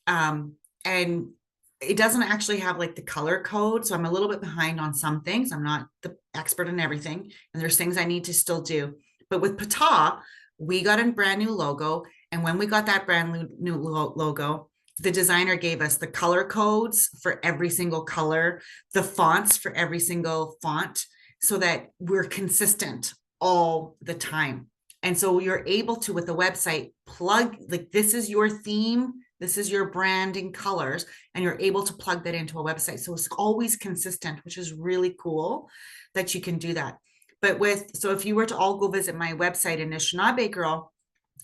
And it doesn't actually have like the color code. So I'm a little bit behind on some things. I'm not the expert in everything. And there's things I need to still do. But with Pata, we got a brand new logo. And when we got that brand new logo, the designer gave us the color codes for every single color, the fonts for every single font, so that we're consistent all the time. And so you're able to, with the website, plug, like, this is your theme, this is your branding colors, and you're able to plug that into a website. So it's always consistent, which is really cool that you can do that. But so if you were to all go visit my website, Anishinaabe Girl,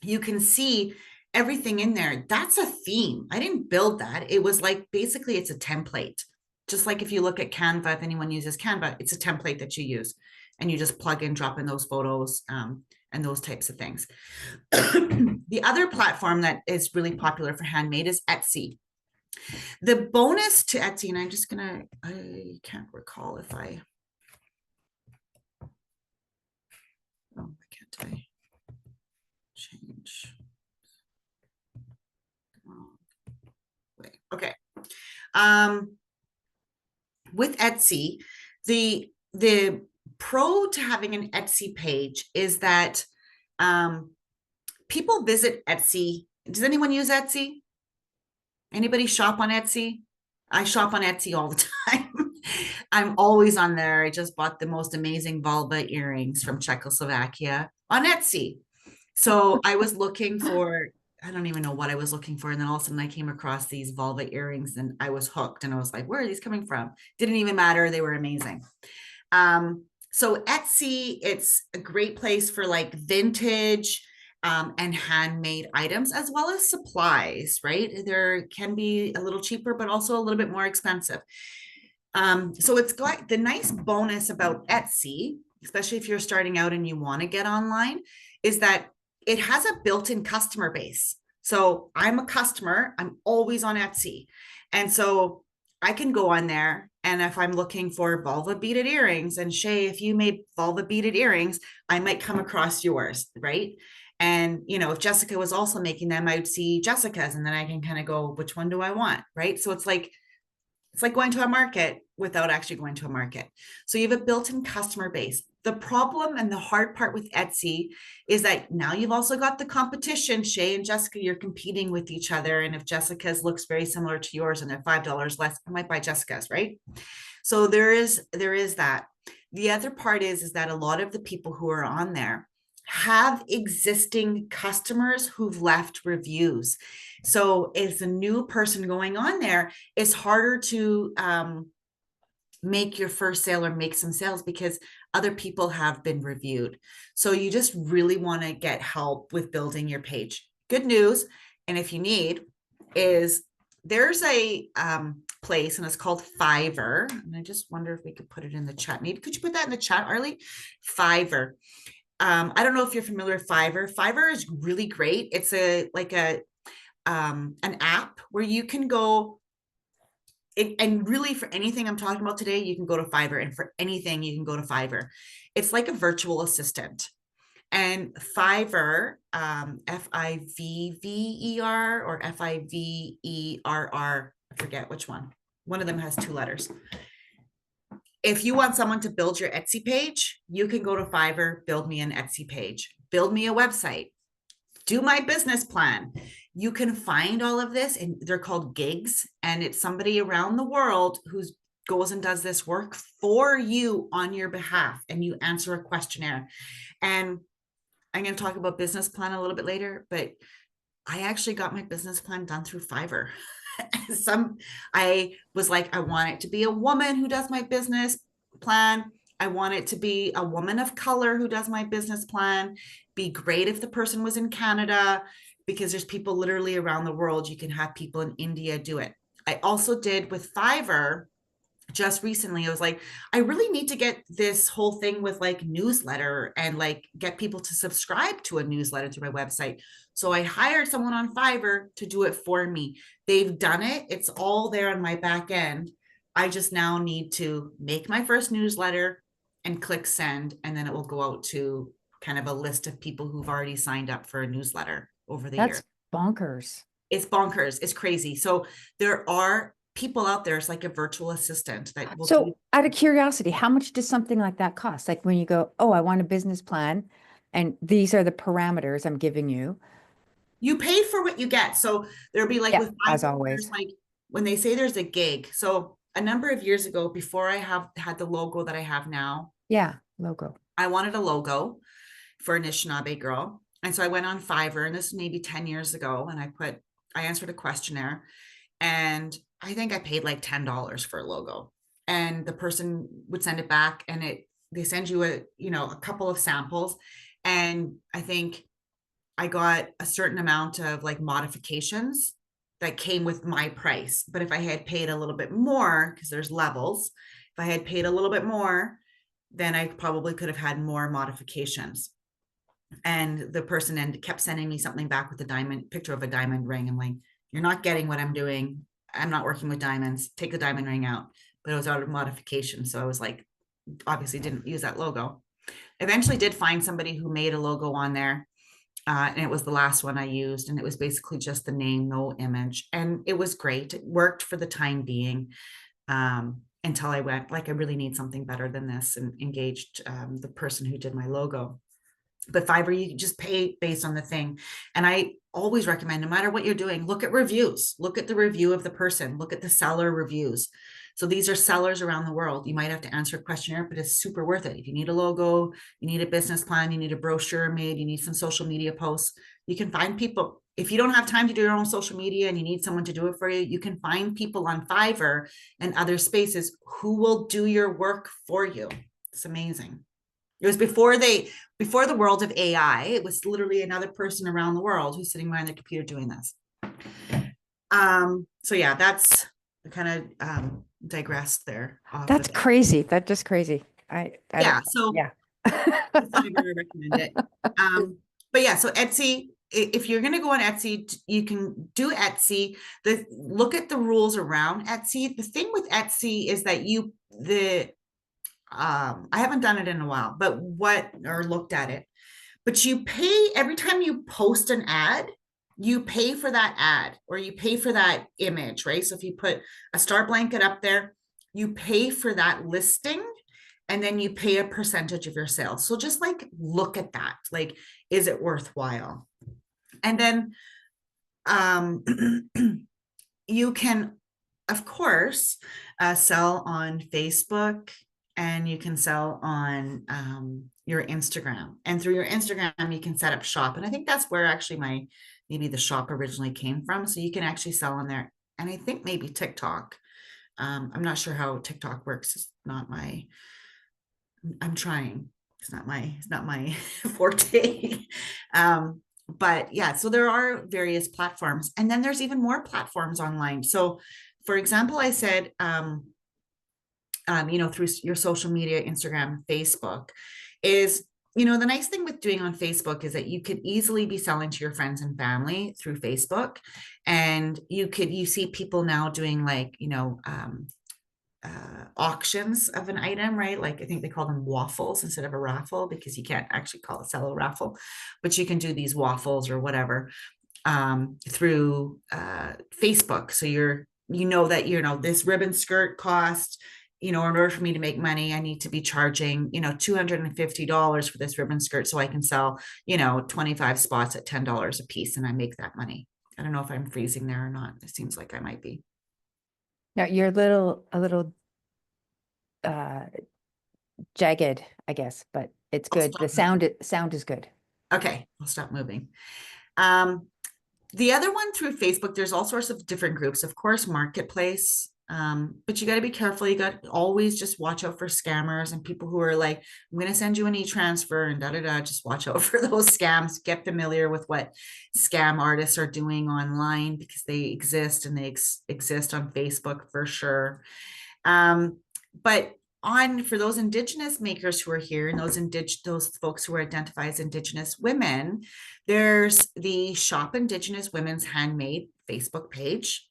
you can see everything in there. That's a theme. I didn't build that. It was like, basically it's a template. Just like if you look at Canva, if anyone uses Canva, it's a template that you use and you just plug in, drop in those photos and those types of things. The other platform that is really popular for handmade is Etsy. The bonus to Etsy, and I can't recall if I change? Wait, okay. With Etsy, the pro to having an Etsy page is that people visit Etsy. Does anyone use Etsy? Anybody shop on Etsy? I shop on Etsy all the time. I'm always on there. I just bought the most amazing vulva earrings from Czechoslovakia on Etsy. So I was looking for, I don't even know what I was looking for. And then all of a sudden I came across these vulva earrings and I was hooked. And I was like, where are these coming from? Didn't even matter. They were amazing. So Etsy, it's a great place for like vintage and handmade items, as well as supplies, right? There can be a little cheaper, but also a little bit more expensive. So it's got the nice bonus about Etsy, especially if you're starting out and you want to get online, is that it has a built-in customer base. So I'm a customer, I'm always on Etsy. And so I can go on there, and if I'm looking for vulva beaded earrings, and Shay, if you made vulva beaded earrings, I might come across yours, right? And, if Jessica was also making them, I would see Jessica's, and then I can kind of go, which one do I want, right? So it's like going to a market without actually going to a market. So you have a built-in customer base. The problem and the hard part with Etsy is that now you've also got the competition. Shay and Jessica, you're competing with each other. And if Jessica's looks very similar to yours and they're $5 less, I might buy Jessica's, right? So there is that. The other part is that a lot of the people who are on there have existing customers who've left reviews. So as a new person going on there, it's harder to make your first sale or make some sales because other people have been reviewed. So you just really want to get help with building your page. Good news, and if you need, is there's a place and it's called Fiverr. And I just wonder if we could put it in the chat. Maybe could you put that in the chat, Arlie? Fiverr. I don't know if you're familiar with Fiverr. Fiverr is really great. It's an app where you can go and really for anything I'm talking about today, you can go to Fiverr, and for anything you can go to Fiverr. It's like a virtual assistant. And Fiverr, Fivver or Fiverr, I forget which one. One of them has two letters. If you want someone to build your Etsy page, you can go to Fiverr, build me an Etsy page, build me a website, do my business plan. You can find all of this, and they're called gigs, and it's somebody around the world who goes and does this work for you on your behalf, and you answer a questionnaire. And I'm going to talk about business plan a little bit later, but I actually got my business plan done through Fiverr. I was like, I want it to be a woman who does my business plan. I want it to be a woman of color who does my business plan. Be great if the person was in Canada, because there's people literally around the world. You can have people in India do it. I also did with Fiverr just recently. I was like, I really need to get this whole thing with like newsletter and like get people to subscribe to a newsletter through my website. So I hired someone on Fiverr to do it for me. They've done it. It's all there on my back end. I just now need to make my first newsletter and click send, and then it will go out to kind of a list of people who've already signed up for a newsletter over the year. That's bonkers. It's bonkers. It's crazy. So there are people out there. It's like a virtual assistant that will do. So out of curiosity, how much does something like that cost? Like when you go, oh, I want a business plan and these are the parameters I'm giving you. You pay for what you get. So there'll be like Yeah, with as Fiverr, always. like when they say there's a gig. So a number of years ago, before I have had the logo that I have now, Yeah, logo. I wanted a logo for an Anishinaabe girl. And so I went on Fiverr, and this is maybe 10 years ago, and I answered a questionnaire, and I think I paid like $10 for a logo. And the person would send it back, and they send you a couple of samples. And I think I got a certain amount of like modifications that came with my price. But if I had paid a little bit more, because there's levels, if I had paid a little bit more, then I probably could have had more modifications. And the person kept sending me something back with a picture of a diamond ring. I'm like, you're not getting what I'm doing. I'm not working with diamonds. Take the diamond ring out. But it was out of modification. So I was like, obviously didn't use that logo. Eventually did find somebody who made a logo on there. And it was the last one I used. And it was basically just the name, no image. And it was great. It worked for the time being. Until I went, like, I really need something better than this, and engaged the person who did my logo. But Fiverr, you just pay based on the thing. And I always recommend, no matter what you're doing, look at reviews, look at the review of the person, look at the seller reviews. So these are sellers around the world. You might have to answer a questionnaire, but it's super worth it. If you need a logo, you need a business plan, you need a brochure made, you need some social media posts, you can find people. If you don't have time to do your own social media and you need someone to do it for you, you can find people on Fiverr and other spaces who will do your work for you. It's amazing. It was before the world of AI. It was literally another person around the world who's sitting behind their computer doing this. So yeah, that's kind of digressed there. That's crazy. That's just crazy. Yeah. So yeah. I recommend it. But yeah, so Etsy, if you're going to go on Etsy, you can do Etsy. Look at the rules around Etsy. The thing with Etsy is that I haven't done it in a while, or looked at it, but you pay every time you post an ad, you pay for that ad, or you pay for that image, right? So if you put a star blanket up there, you pay for that listing, and then you pay a percentage of your sales. So just like look at that. Like, is it worthwhile? And then um, you can, of course, sell on Facebook, and you can sell on your Instagram. And through your Instagram, you can set up shop. And I think that's where actually maybe the shop originally came from. So you can actually sell on there. And I think maybe TikTok. I'm not sure how TikTok works. It's not my, I'm trying. It's not my forte. But yeah, so there are various platforms, and then there's even more platforms online. So, for example, I said, through your social media, Instagram, Facebook, is, the nice thing with doing on Facebook is that you could easily be selling to your friends and family through Facebook, and you see people now doing like, auctions of an item, right? Like I think they call them waffles instead of a raffle, because you can't actually sell a raffle, but you can do these waffles or whatever through Facebook. So that this ribbon skirt cost, in order for me to make money, I need to be charging, $250 for this ribbon skirt, so I can sell, 25 spots at $10 a piece, and I make that money. I don't know if I'm freezing there or not. It seems like I might be. Now you're a little uh jagged, I guess, but it's I'll good. The stop moving. sound is good. Okay, I'll stop moving. Um, the other one through Facebook, there's all sorts of different groups, of course, marketplace. But you got to be careful. You got to always just watch out for scammers and people who are like, I'm going to send you an e-transfer and da da da. Just watch out for those scams. Get familiar with what scam artists are doing online, because they exist, and they exist on Facebook for sure. But for those Indigenous makers who are here, and those folks who identify as Indigenous women, there's the Shop Indigenous Women's Handmade Facebook page.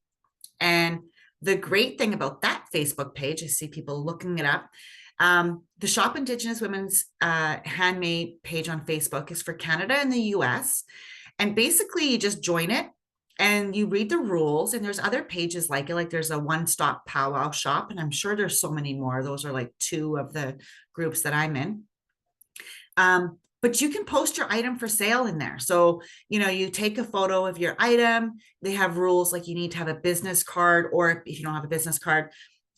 And the great thing about that Facebook page, I see people looking it up. The Shop Indigenous Women's Handmade page on Facebook is for Canada and the US. And basically, you just join it and you read the rules. And there's other pages like it, like there's a one-stop powwow shop. And I'm sure there's so many more. Those are like two of the groups that I'm in. But you can post your item for sale in there. So, you take a photo of your item. They have rules like you need to have a business card, or if you don't have a business card,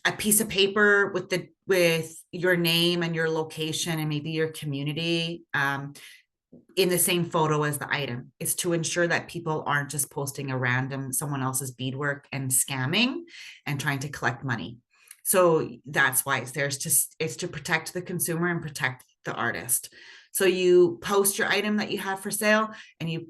a piece of paper with your name and your location and maybe your community in the same photo as the item. It's to ensure that people aren't just posting someone else's beadwork and scamming and trying to collect money. So that's why it's there. It's to protect the consumer and protect the artist. So you post your item that you have for sale, and you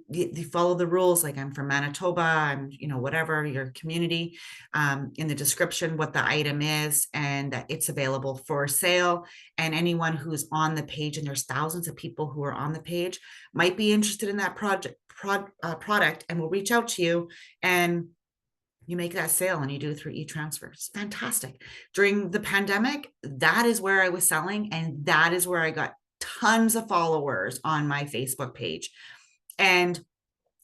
follow the rules. Like, I'm from Manitoba, I'm, whatever your community, in the description what the item is, and that it's available for sale. And anyone who's on the page, and there's thousands of people who are on the page, might be interested in that product, and will reach out to you, and you make that sale, and you do it through e-transfer. It's fantastic. During the pandemic, that is where I was selling, and that is where I got tons of followers on my Facebook page. And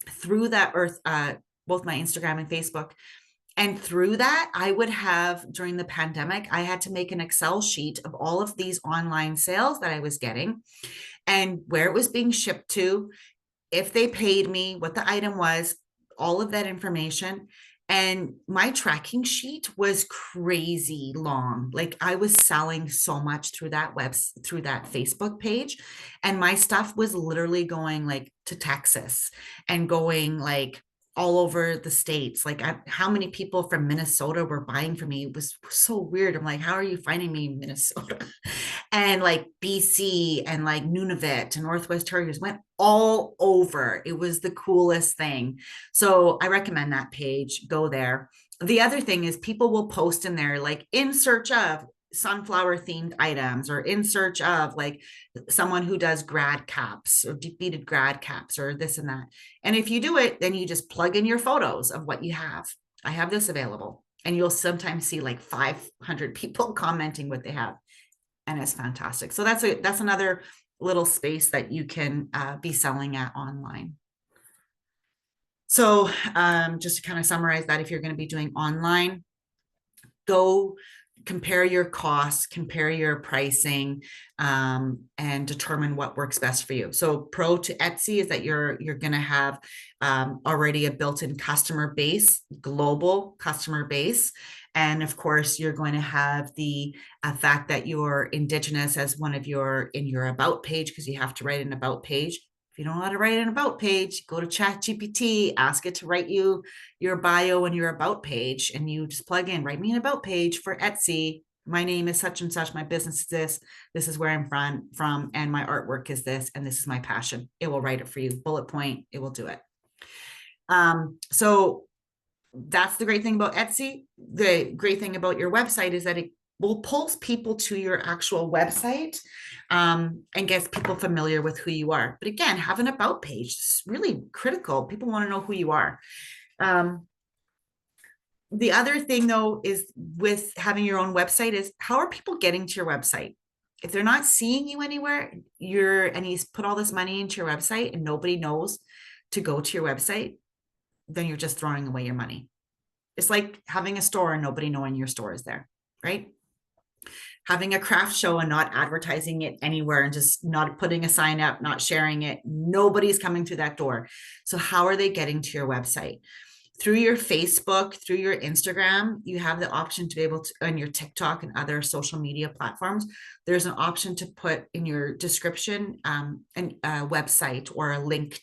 through that, both my Instagram and Facebook, and through that, I would have, during the pandemic, I had to make an Excel sheet of all of these online sales that I was getting, and where it was being shipped to, if they paid me, what the item was, all of that information. And my tracking sheet was crazy long. Like, I was selling so much through that Facebook page, and my stuff was literally going like to Texas, and going like all over the states. Like, how many people from Minnesota were buying from me? It was so weird. I'm like, how are you finding me in Minnesota? And like BC and like Nunavut and Northwest Territories, went all over. It was the coolest thing. So I recommend that page. Go there. The other thing is, people will post in there like, in search of sunflower themed items, or in search of like someone who does grad caps or beaded grad caps or this and that. And if you do it, then you just plug in your photos of what you have. I have this available. And you'll sometimes see like 500 people commenting what they have. And it's fantastic. So that's another little space that you can be selling at online. So just to kind of summarize that, if you're going to be doing online, go compare your costs, compare your pricing, and determine what works best for you. So pro to Etsy is that you're going to have already a built-in customer base, global customer base. And of course, you're going to have the fact that you're Indigenous as one of your in your about page, because you have to write an about page. If you don't know how to write an about page, go to ChatGPT, ask it to write you your bio and your about page, and you just plug in, write me an about page for Etsy. My name is such and such. My business is this. This is where I'm from, and my artwork is this, and this is my passion. It will write it for you. Bullet point. It will do it. So that's the great thing about Etsy. The great thing about your website is that it will pull people to your actual website, and gets people familiar with who you are. But again, have an about page. It's really critical. People want to know who you are. The other thing though is with having your own website is, how are people getting to your website? If they're not seeing you anywhere, and you put all this money into your website and nobody knows to go to your website, then you're just throwing away your money. It's like having a store and nobody knowing your store is there, right? Having a craft show and not advertising it anywhere and just not putting a sign up, not sharing it, nobody's coming through that door. So how are they getting to your website? Through your Facebook, through your Instagram, you have the option to be able to, on your TikTok and other social media platforms, there's an option to put in your description a website or a link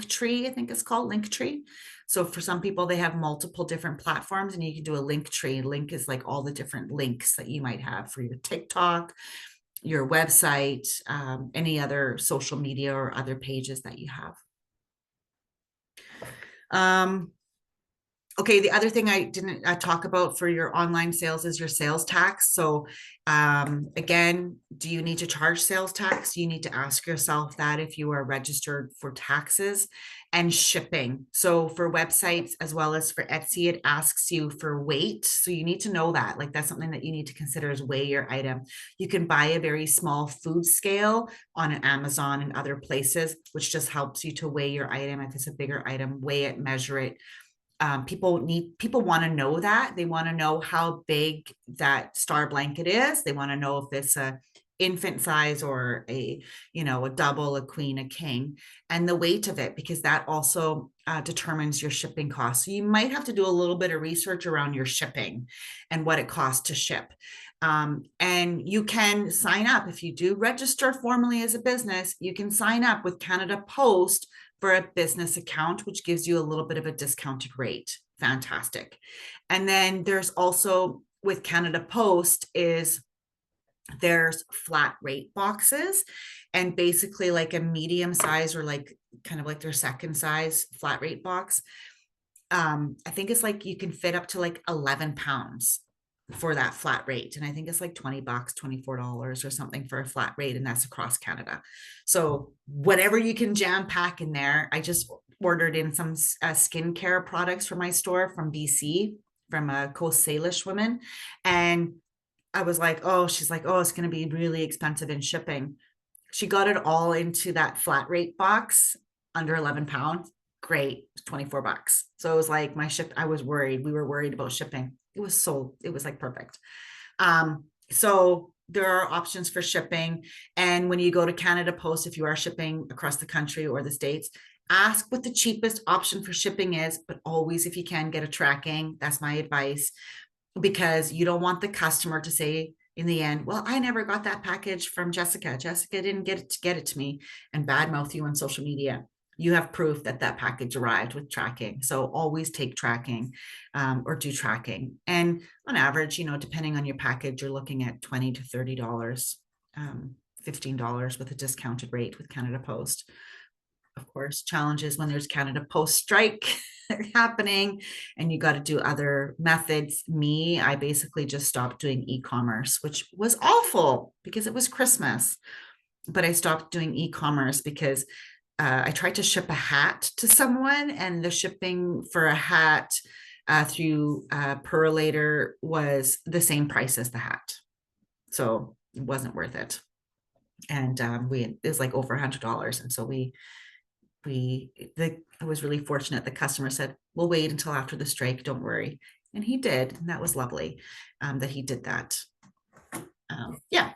tree, I think it's called link tree. So for some people, they have multiple different platforms, and you can do a link tree. Link is like all the different links that you might have for your TikTok, your website, any other social media or other pages that you have. Okay, the other thing I didn't talk about for your online sales is your sales tax. So again, do you need to charge sales tax? You need to ask yourself that if you are registered for taxes and shipping. So for websites as well as for Etsy, it asks you for weight. So you need to know that. Like, that's something that you need to consider, is weigh your item. You can buy a very small food scale on Amazon and other places, which just helps you to weigh your item. If it's a bigger item, weigh it, measure it. People want to know that. They want to know how big that star blanket is. They want to know if it's a infant size or a double, a queen, a king, and the weight of it, because that also determines your shipping costs. So you might have to do a little bit of research around your shipping and what it costs to ship. And you can sign up. If you do register formally as a business, you can sign up with Canada Post for a business account, which gives you a little bit of a discounted rate. Fantastic. And then there's also, with Canada Post, there's flat rate boxes, and basically like a medium size, or like kind of like their second size flat rate box. I think it's like you can fit up to like 11 pounds for that flat rate. And I think it's like $20, $24 or something for a flat rate. And that's across Canada. So whatever you can jam pack in there. I just ordered in some skincare products for my store from BC, from a Coast Salish woman. And I was like, oh, she's like, oh, it's going to be really expensive in shipping. She got it all into that flat rate box under 11 pounds. Great, $24. So it was like my ship. I was worried. We were worried about shipping. It was like perfect. So there are options for shipping. And when you go to Canada Post, if you are shipping across the country or the States, ask what the cheapest option for shipping is, but always, if you can, get a tracking. That's my advice, because you don't want the customer to say in the end, well, I never got that package from Jessica. Jessica didn't get it to me, and badmouth you on social media. You have proof that that package arrived with tracking. So always take tracking, or do tracking. And on average, depending on your package, you're looking at $20 to $30, $15 with a discounted rate with Canada Post. Of course, challenges when there's Canada Post strike happening and you got to do other methods. I basically just stopped doing e-commerce, which was awful because it was Christmas. But I stopped doing e-commerce because I tried to ship a hat to someone, and the shipping for a hat through Perlator was the same price as the hat. So it wasn't worth it. And it was like over $100. And so I was really fortunate. The customer said, we'll wait until after the strike. Don't worry. And he did, and that was lovely that he did that. Yeah.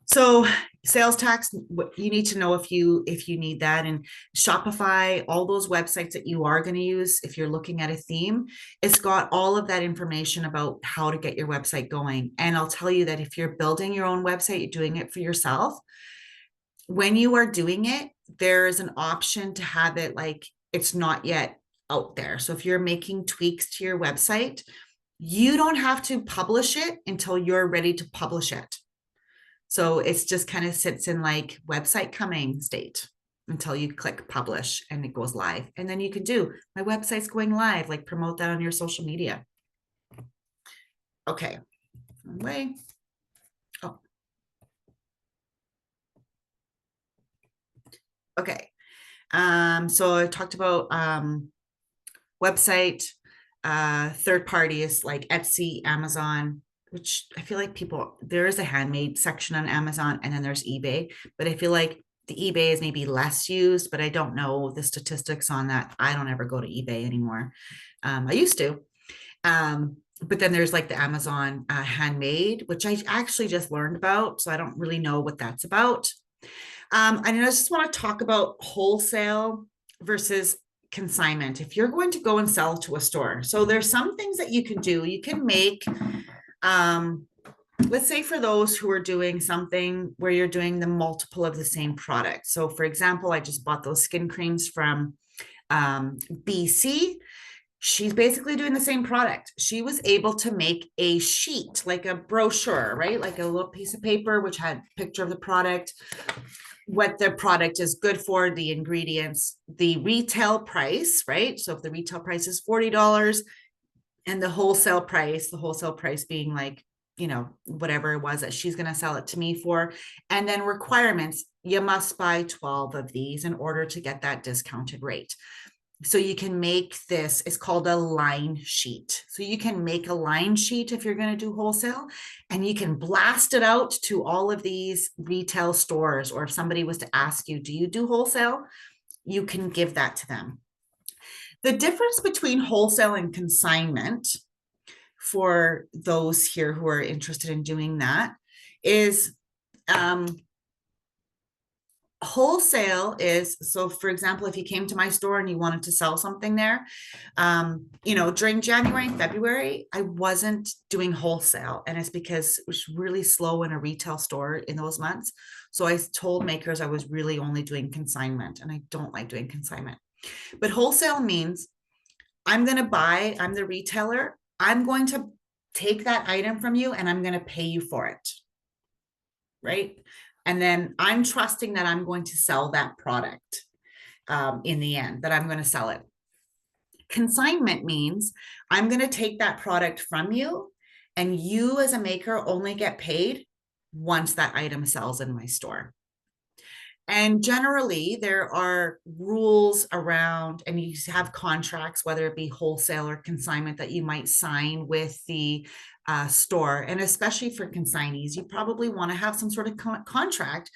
So sales tax, you need to know if you need that. And Shopify, all those websites that you are going to use, if you're looking at a theme, it's got all of that information about how to get your website going. And I'll tell you that if you're building your own website, you're doing it for yourself, when you are doing it, there is an option to have it like it's not yet out there. So if you're making tweaks to your website, you don't have to publish it until you're ready to publish it. So it's just kind of sits in like website coming state until you click publish and it goes live. And then you can do my website's going live, like promote that on your social media. Okay. Way. Oh. Okay. So I talked about website, third parties like Etsy, Amazon, which I feel like there is a handmade section on Amazon and then there's eBay, but I feel like the eBay is maybe less used, but I don't know the statistics on that. I don't ever go to eBay anymore. I used to. But then there's like the Amazon handmade, which I actually just learned about. So I don't really know what that's about. And I just want to talk about wholesale versus consignment. If you're going to go and sell to a store, so there's some things that you can do. You can make, let's say for those who are doing something where you're doing the multiple of the same product. So for example, I just bought those skin creams from BC. She's basically doing the same product. She was able to make a sheet, like a brochure, right? Like a little piece of paper, which had a picture of the product, what the product is good for, the ingredients, the retail price, right? So if the retail price is $40 and the wholesale price being like, whatever it was that she's going to sell it to me for. And then requirements, you must buy 12 of these in order to get that discounted rate. So you can make this, it's called a line sheet. So you can make a line sheet if you're going to do wholesale, and you can blast it out to all of these retail stores. Or if somebody was to ask you, do you do wholesale? You can give that to them. The difference between wholesale and consignment, for those here who are interested in doing that, is wholesale is, so for example, if you came to my store and you wanted to sell something there, during January and February, I wasn't doing wholesale. And it's because it was really slow in a retail store in those months. So I told makers I was really only doing consignment, and I don't like doing consignment. But wholesale means I'm the retailer. I'm going to take that item from you and I'm going to pay you for it. Right. And then I'm trusting that I'm going to sell that product in the end, that I'm going to sell it. Consignment means I'm going to take that product from you, and you as a maker only get paid once that item sells in my store. And generally, there are rules around, and you have contracts, whether it be wholesale or consignment, that you might sign with the store. And especially for consignees, you probably want to have some sort of contract.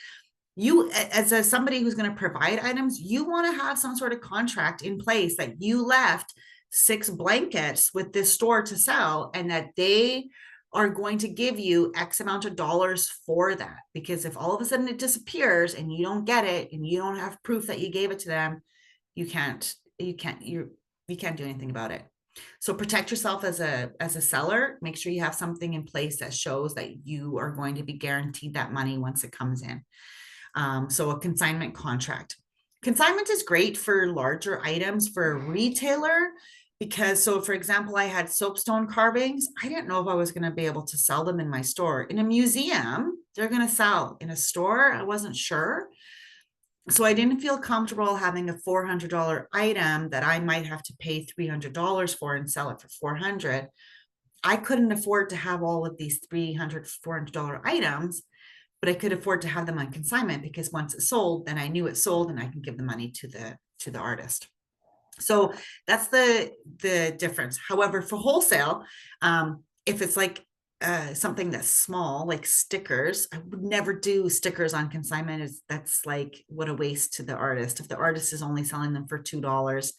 You, as somebody who's going to provide items, you want to have some sort of contract in place that you left 6 blankets with this store to sell, and that they are going to give you X amount of dollars for that. Because if all of a sudden it disappears and you don't get it and you don't have proof that you gave it to them, you can't do anything about it. So protect yourself as a seller. Make sure you have something in place that shows that you are going to be guaranteed that money once it comes in. So a consignment contract. Consignment is great for larger items for a retailer, because, so for example, I had soapstone carvings. I didn't know if I was going to be able to sell them in my store. In a museum, they're going to sell. In a store, I wasn't sure. So I didn't feel comfortable having a $400 item that I might have to pay $300 for and sell it for $400. I couldn't afford to have all of these $300, $400 items, but I could afford to have them on consignment, because once it's sold, then I knew it sold and I can give the money to the artist. So that's the difference. However, for wholesale, if it's like something that's small, like stickers, I would never do stickers on consignment. That's like, what a waste to the artist. If the artist is only selling them for $2,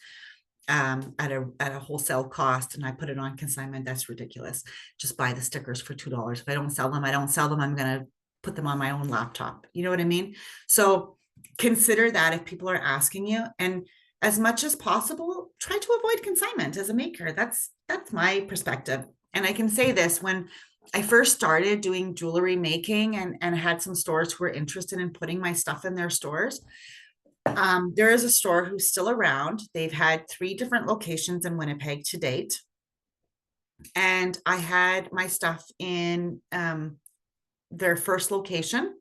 at a wholesale cost, and I put it on consignment. That's ridiculous. Just buy the stickers for $2. If I don't sell them, I don't sell them. I'm gonna put them on my own laptop. You know what I mean? So consider that if people are asking you, and as much as possible, try to avoid consignment as a maker. That's my perspective. And I can say this: when I first started doing jewelry making and had some stores who were interested in putting my stuff in their stores, there is a store who's still around. They've had 3 different locations in Winnipeg to date. And I had my stuff in their first location.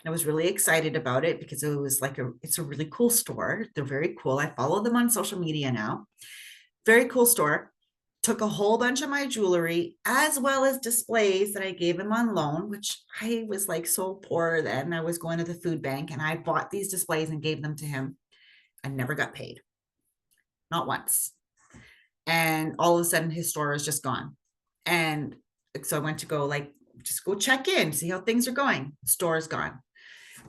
I was really excited about it because it was like it's a really cool store. They're very cool. I follow them on social media now. Very cool store. Took a whole bunch of my jewelry as well as displays that I gave him on loan, which I was like so poor then. I was going to the food bank and I bought these displays and gave them to him. I never got paid, not once. And all of a sudden his store is just gone. And so I went to go like, just go check in, see how things are going. The store is gone.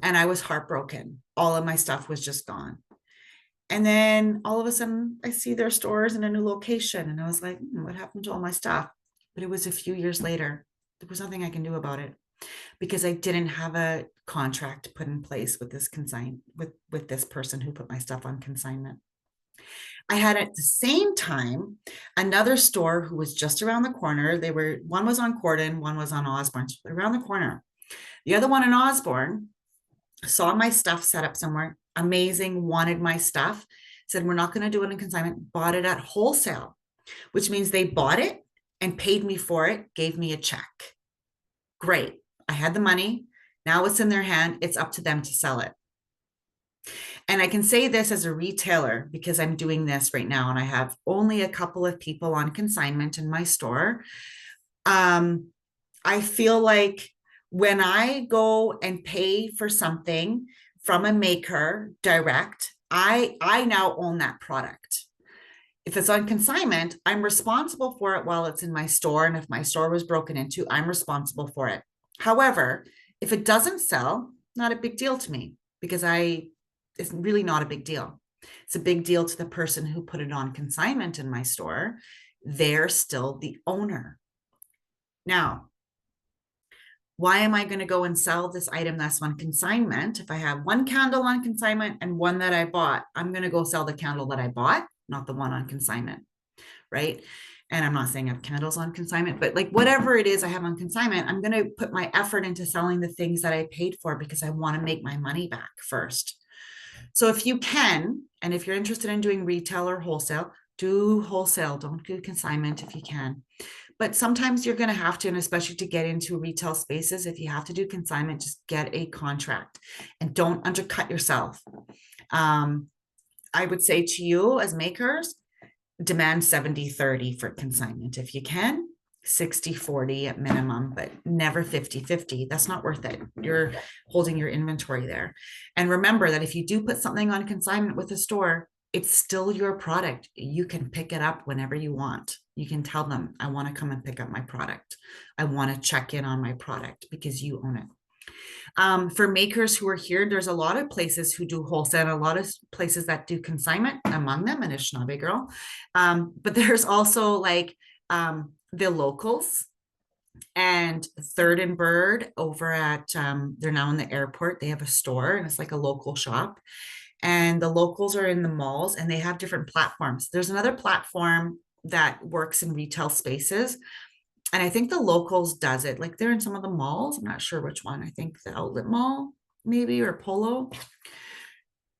And I was heartbroken. All of my stuff was just gone. And then all of a sudden I see their stores in a new location. And I was like, what happened to all my stuff? But it was a few years later. There was nothing I can do about it because I didn't have a contract put in place with with this person who put my stuff on consignment. I had at the same time another store who was just around the corner. One was on Corden, one was on Osborne, so around the corner. The other one in Osborne saw my stuff set up somewhere, amazing, wanted my stuff, said, we're not going to do it in consignment, bought it at wholesale, which means they bought it and paid me for it, gave me a check. Great. I had the money. Now it's in their hand. It's up to them to sell it. And I can say this as a retailer because I'm doing this right now and I have only a couple of people on consignment in my store. I feel like when I go and pay for something from a maker direct, I now own that product. If it's on consignment, I'm responsible for it while it's in my store. And if my store was broken into, I'm responsible for it. However, if it doesn't sell, not a big deal to me because it's really not a big deal. It's a big deal to the person who put it on consignment in my store. They're still the owner. Now, why am I going to go and sell this item that's on consignment? If I have one candle on consignment and one that I bought, I'm going to go sell the candle that I bought, not the one on consignment, right? And I'm not saying I have candles on consignment, but like whatever it is I have on consignment, I'm going to put my effort into selling the things that I paid for because I want to make my money back first. So if you can, and if you're interested in doing retail or wholesale, do wholesale, don't do consignment if you can. But sometimes you're going to have to, and especially to get into retail spaces, if you have to do consignment, just get a contract and don't undercut yourself. I would say to you as makers, demand 70-30 for consignment if you can. 60-40 at minimum, but never 50-50. That's not worth it. You're holding your inventory there. And remember that if you do put something on consignment with a store, it's still your product. You can pick it up whenever you want. You can tell them, I want to come and pick up my product. I want to check in on my product because you own it. For makers who are here, there's a lot of places who do wholesale, a lot of places that do consignment, among them Anishinaabe girl. But there's also like the locals and Third and Bird over at, they're now in the airport. They have a store and it's like a local shop. And the locals are in the malls and they have different platforms. There's another platform that works in retail spaces. And I think the locals does it. Like they're in some of the malls. I'm not sure which one. I think the outlet mall, maybe, or Polo.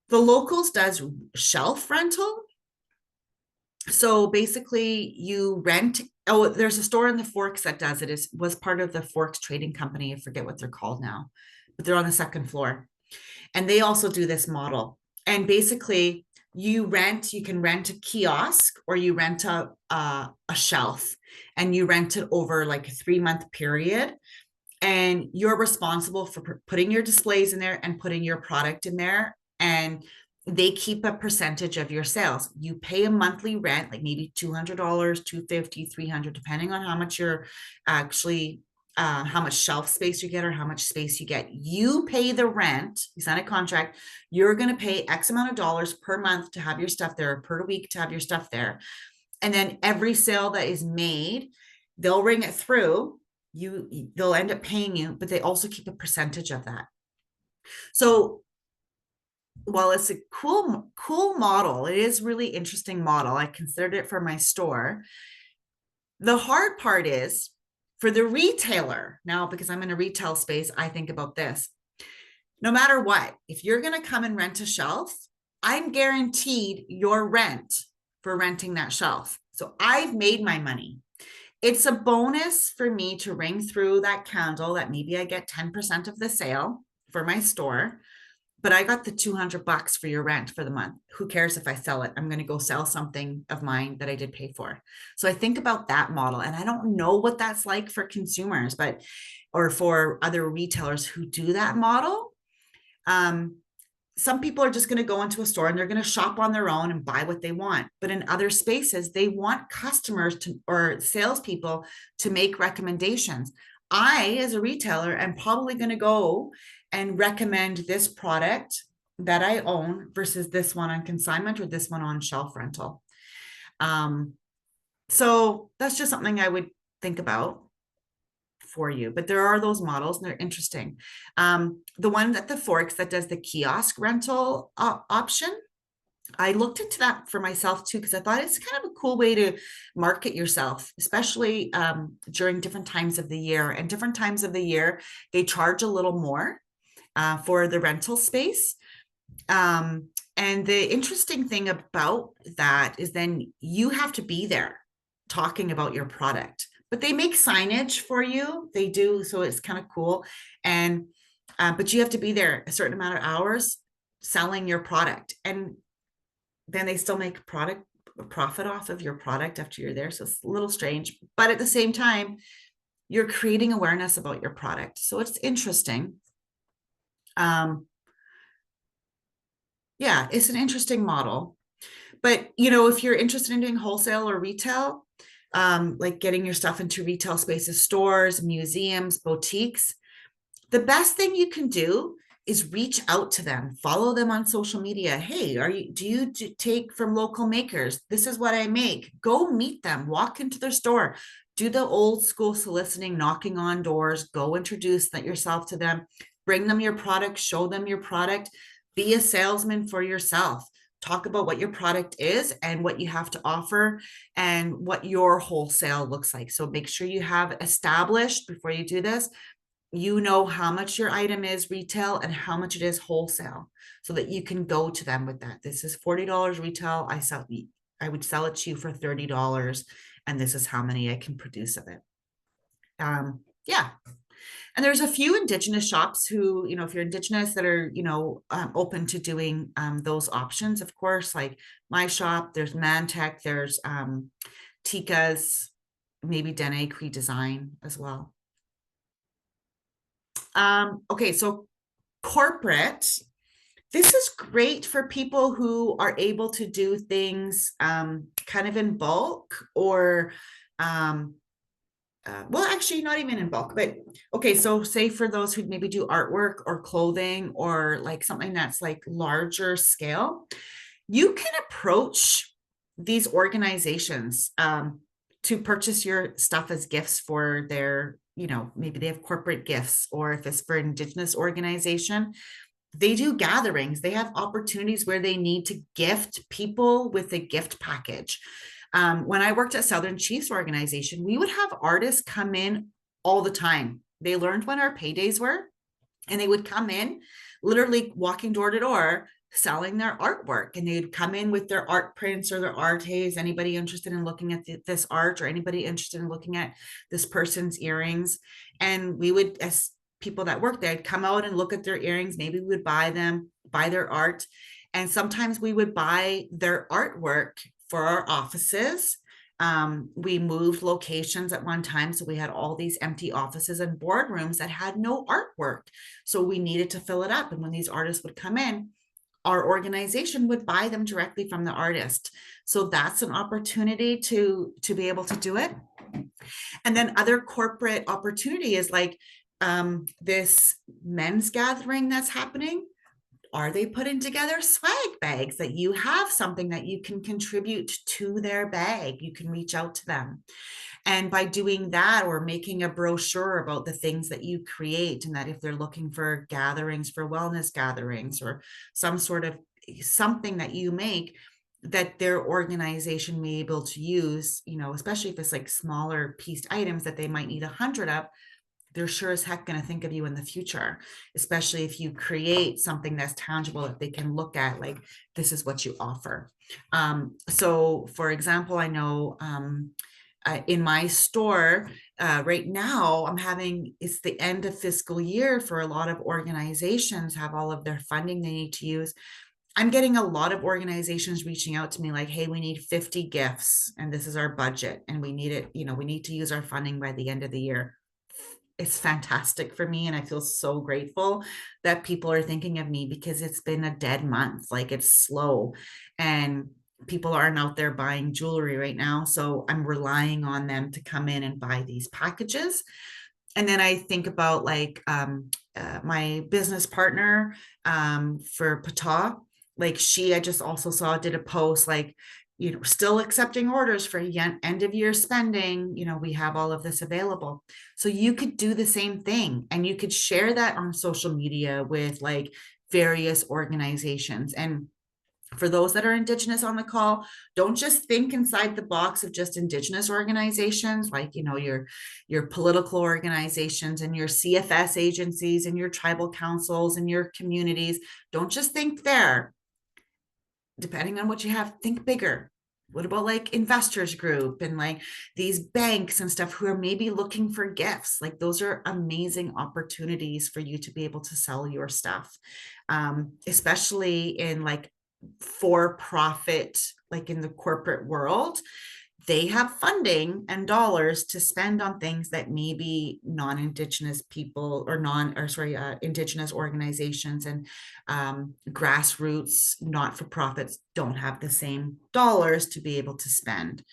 The locals does shelf rental. So basically you rent. Oh, there's a store in the Forks that does it. It was part of the Forks Trading Company. I forget what they're called now, but they're on the second floor. And they also do this model. And basically you can rent a kiosk or you rent a shelf and you rent it over like a 3-month period. And you're responsible for putting your displays in there and putting your product in there. And they keep a percentage of your sales. You pay a monthly rent, like maybe $200, $250, $300, depending on how much you're actually how much shelf space you get or how much space you get. You pay the rent, you sign a contract, you're going to pay X amount of dollars per month to have your stuff there, or per week to have your stuff there. And then every sale that is made, they'll ring it through. They'll end up paying you, but they also keep a percentage of that. So while it's a cool model, it is really interesting model. I considered it for my store. The hard part is for the retailer now, because I'm in a retail space, I think about this. No matter what, if you're going to come and rent a shelf, I'm guaranteed your rent for renting that shelf. So I've made my money. It's a bonus for me to ring through that candle that maybe I get 10% of the sale for my store, but I got the $200 for your rent for the month. Who cares if I sell it? I'm going to go sell something of mine that I did pay for. So I think about that model, and I don't know what that's like for consumers, but, or for other retailers who do that model. Some people are just going to go into a store and they're going to shop on their own and buy what they want. But in other spaces, they want customers to, or salespeople to make recommendations. I, as a retailer, am probably going to go and recommend this product that I own versus this one on consignment or this one on shelf rental. So that's just something I would think about for you, but there are those models and they're interesting. The one at the Forks that does the kiosk rental option, I looked into that for myself too, because I thought it's kind of a cool way to market yourself, especially during different times of the year. And different times of the year, they charge a little more for the rental space. And the interesting thing about that is then you have to be there talking about your product, but they make signage for you. They do. So it's kind of cool. And, but you have to be there a certain amount of hours selling your product. And then they still make profit off of your product after you're there. So it's a little strange, but at the same time, you're creating awareness about your product. So it's interesting. Yeah, it's an interesting model. But, you know, if you're interested in doing wholesale or retail, like getting your stuff into retail spaces, stores, museums, boutiques, the best thing you can do is reach out to them, follow them on social media. Hey, do you take from local makers? This is what I make. Go meet them, walk into their store, do the old school soliciting, knocking on doors, go introduce yourself to them, bring them your product, show them your product, be a salesman for yourself. Talk about what your product is and what you have to offer and what your wholesale looks like. So make sure you have established before you do this, you know how much your item is retail and how much it is wholesale, so that you can go to them with that. This is $40 retail. I would sell it to you for $30, and this is how many I can produce of it. Yeah. And there's a few Indigenous shops who, you know, if you're Indigenous that are, you know, open to doing those options, of course, like my shop, there's Mantech, there's Tika's, maybe Dene Cree Design as well. Okay, so corporate, this is great for people who are able to do things kind of in bulk or well, actually not even in bulk, but okay. So say for those who maybe do artwork or clothing or like something that's like larger scale, you can approach these organizations to purchase your stuff as gifts for their, you know, maybe they have corporate gifts, or if it's for an Indigenous organization, they do gatherings. They have opportunities where they need to gift people with a gift package. When I worked at Southern Chiefs organization, we would have artists come in all the time. They learned when our paydays were, and they would come in literally walking door to door selling their artwork, and they'd come in with their art prints or their artes. Anybody interested in looking at this art, or anybody interested in looking at this person's earrings? And we would, as people that worked there, I'd come out and look at their earrings. Maybe we would buy them, buy their art. And sometimes we would buy their artwork for our offices. We moved locations at one time, so we had all these empty offices and boardrooms that had no artwork. So we needed to fill it up. And when these artists would come in, our organization would buy them directly from the artist. So that's an opportunity to be able to do it. And then other corporate opportunity is like this men's gathering that's happening. Are they putting together swag bags that you have something that you can contribute to their bag? You can reach out to them. And by doing that, or making a brochure about the things that you create, and that if they're looking for gatherings, for wellness gatherings, or some sort of something that you make, that their organization may be able to use, especially if it's like smaller pieced items that they might need 100 of, they're sure as heck going to think of you in the future, especially if you create something that's tangible that they can look at, like, this is what you offer. So for example, I know in my store right now, it's the end of fiscal year for a lot of organizations, have all of their funding they need to use. I'm getting a lot of organizations reaching out to me like, hey, we need 50 gifts and this is our budget and we need it, we need to use our funding by the end of the year. It's fantastic for me. And I feel so grateful that people are thinking of me, because it's been a dead month. Like, it's slow and people aren't out there buying jewelry right now. So I'm relying on them to come in and buy these packages. And then I think about like my business partner for Pata, like I just also saw did a post like, still accepting orders for end of year spending. We have all of this available. So you could do the same thing and you could share that on social media with like various organizations. And for those that are Indigenous on the call, don't just think inside the box of just Indigenous organizations, like, your political organizations and your CFS agencies and your tribal councils and your communities. Don't just think there. Depending on what you have, think bigger. What about like investors group and like these banks and stuff who are maybe looking for gifts? Like, those are amazing opportunities for you to be able to sell your stuff, especially in like for profit, like in the corporate world. They have funding and dollars to spend on things that maybe non-Indigenous people Indigenous organizations and grassroots not-for-profits don't have the same dollars to be able to spend.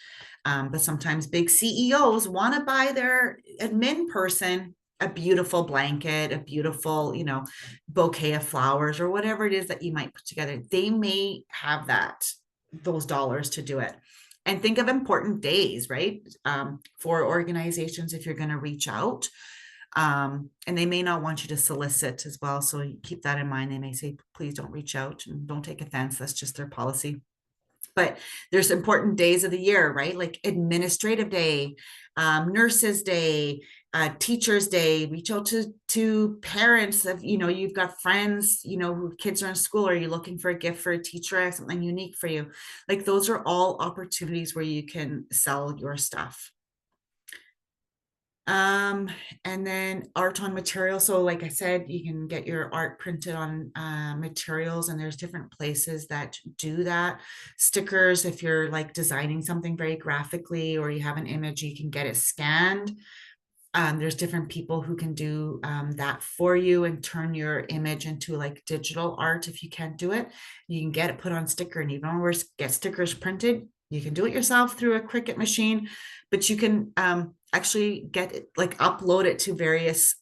But sometimes big CEOs want to buy their admin person a beautiful blanket, a beautiful, bouquet of flowers, or whatever it is that you might put together. They may have those dollars to do it. And think of important days, right? For organizations, if you're going to reach out, and they may not want you to solicit as well. So keep that in mind. They may say, please don't reach out, and don't take offense. That's just their policy. But there's important days of the year, right? Like Administrative Day, Nurses Day, Teachers Day. Reach out to parents of, you've got friends, who kids are in school. Are you looking for a gift for a teacher, something unique for you? Like, those are all opportunities where you can sell your stuff. And then art on material. So like I said, you can get your art printed on materials, and there's different places that do that. Stickers, if you're like designing something very graphically, or you have an image, you can get it scanned. There's different people who can do that for you and turn your image into like digital art. If you can't do it, you can get it put on sticker, and you don't always get stickers printed. You can do it yourself through a Cricut machine, but you can actually get it, like upload it to various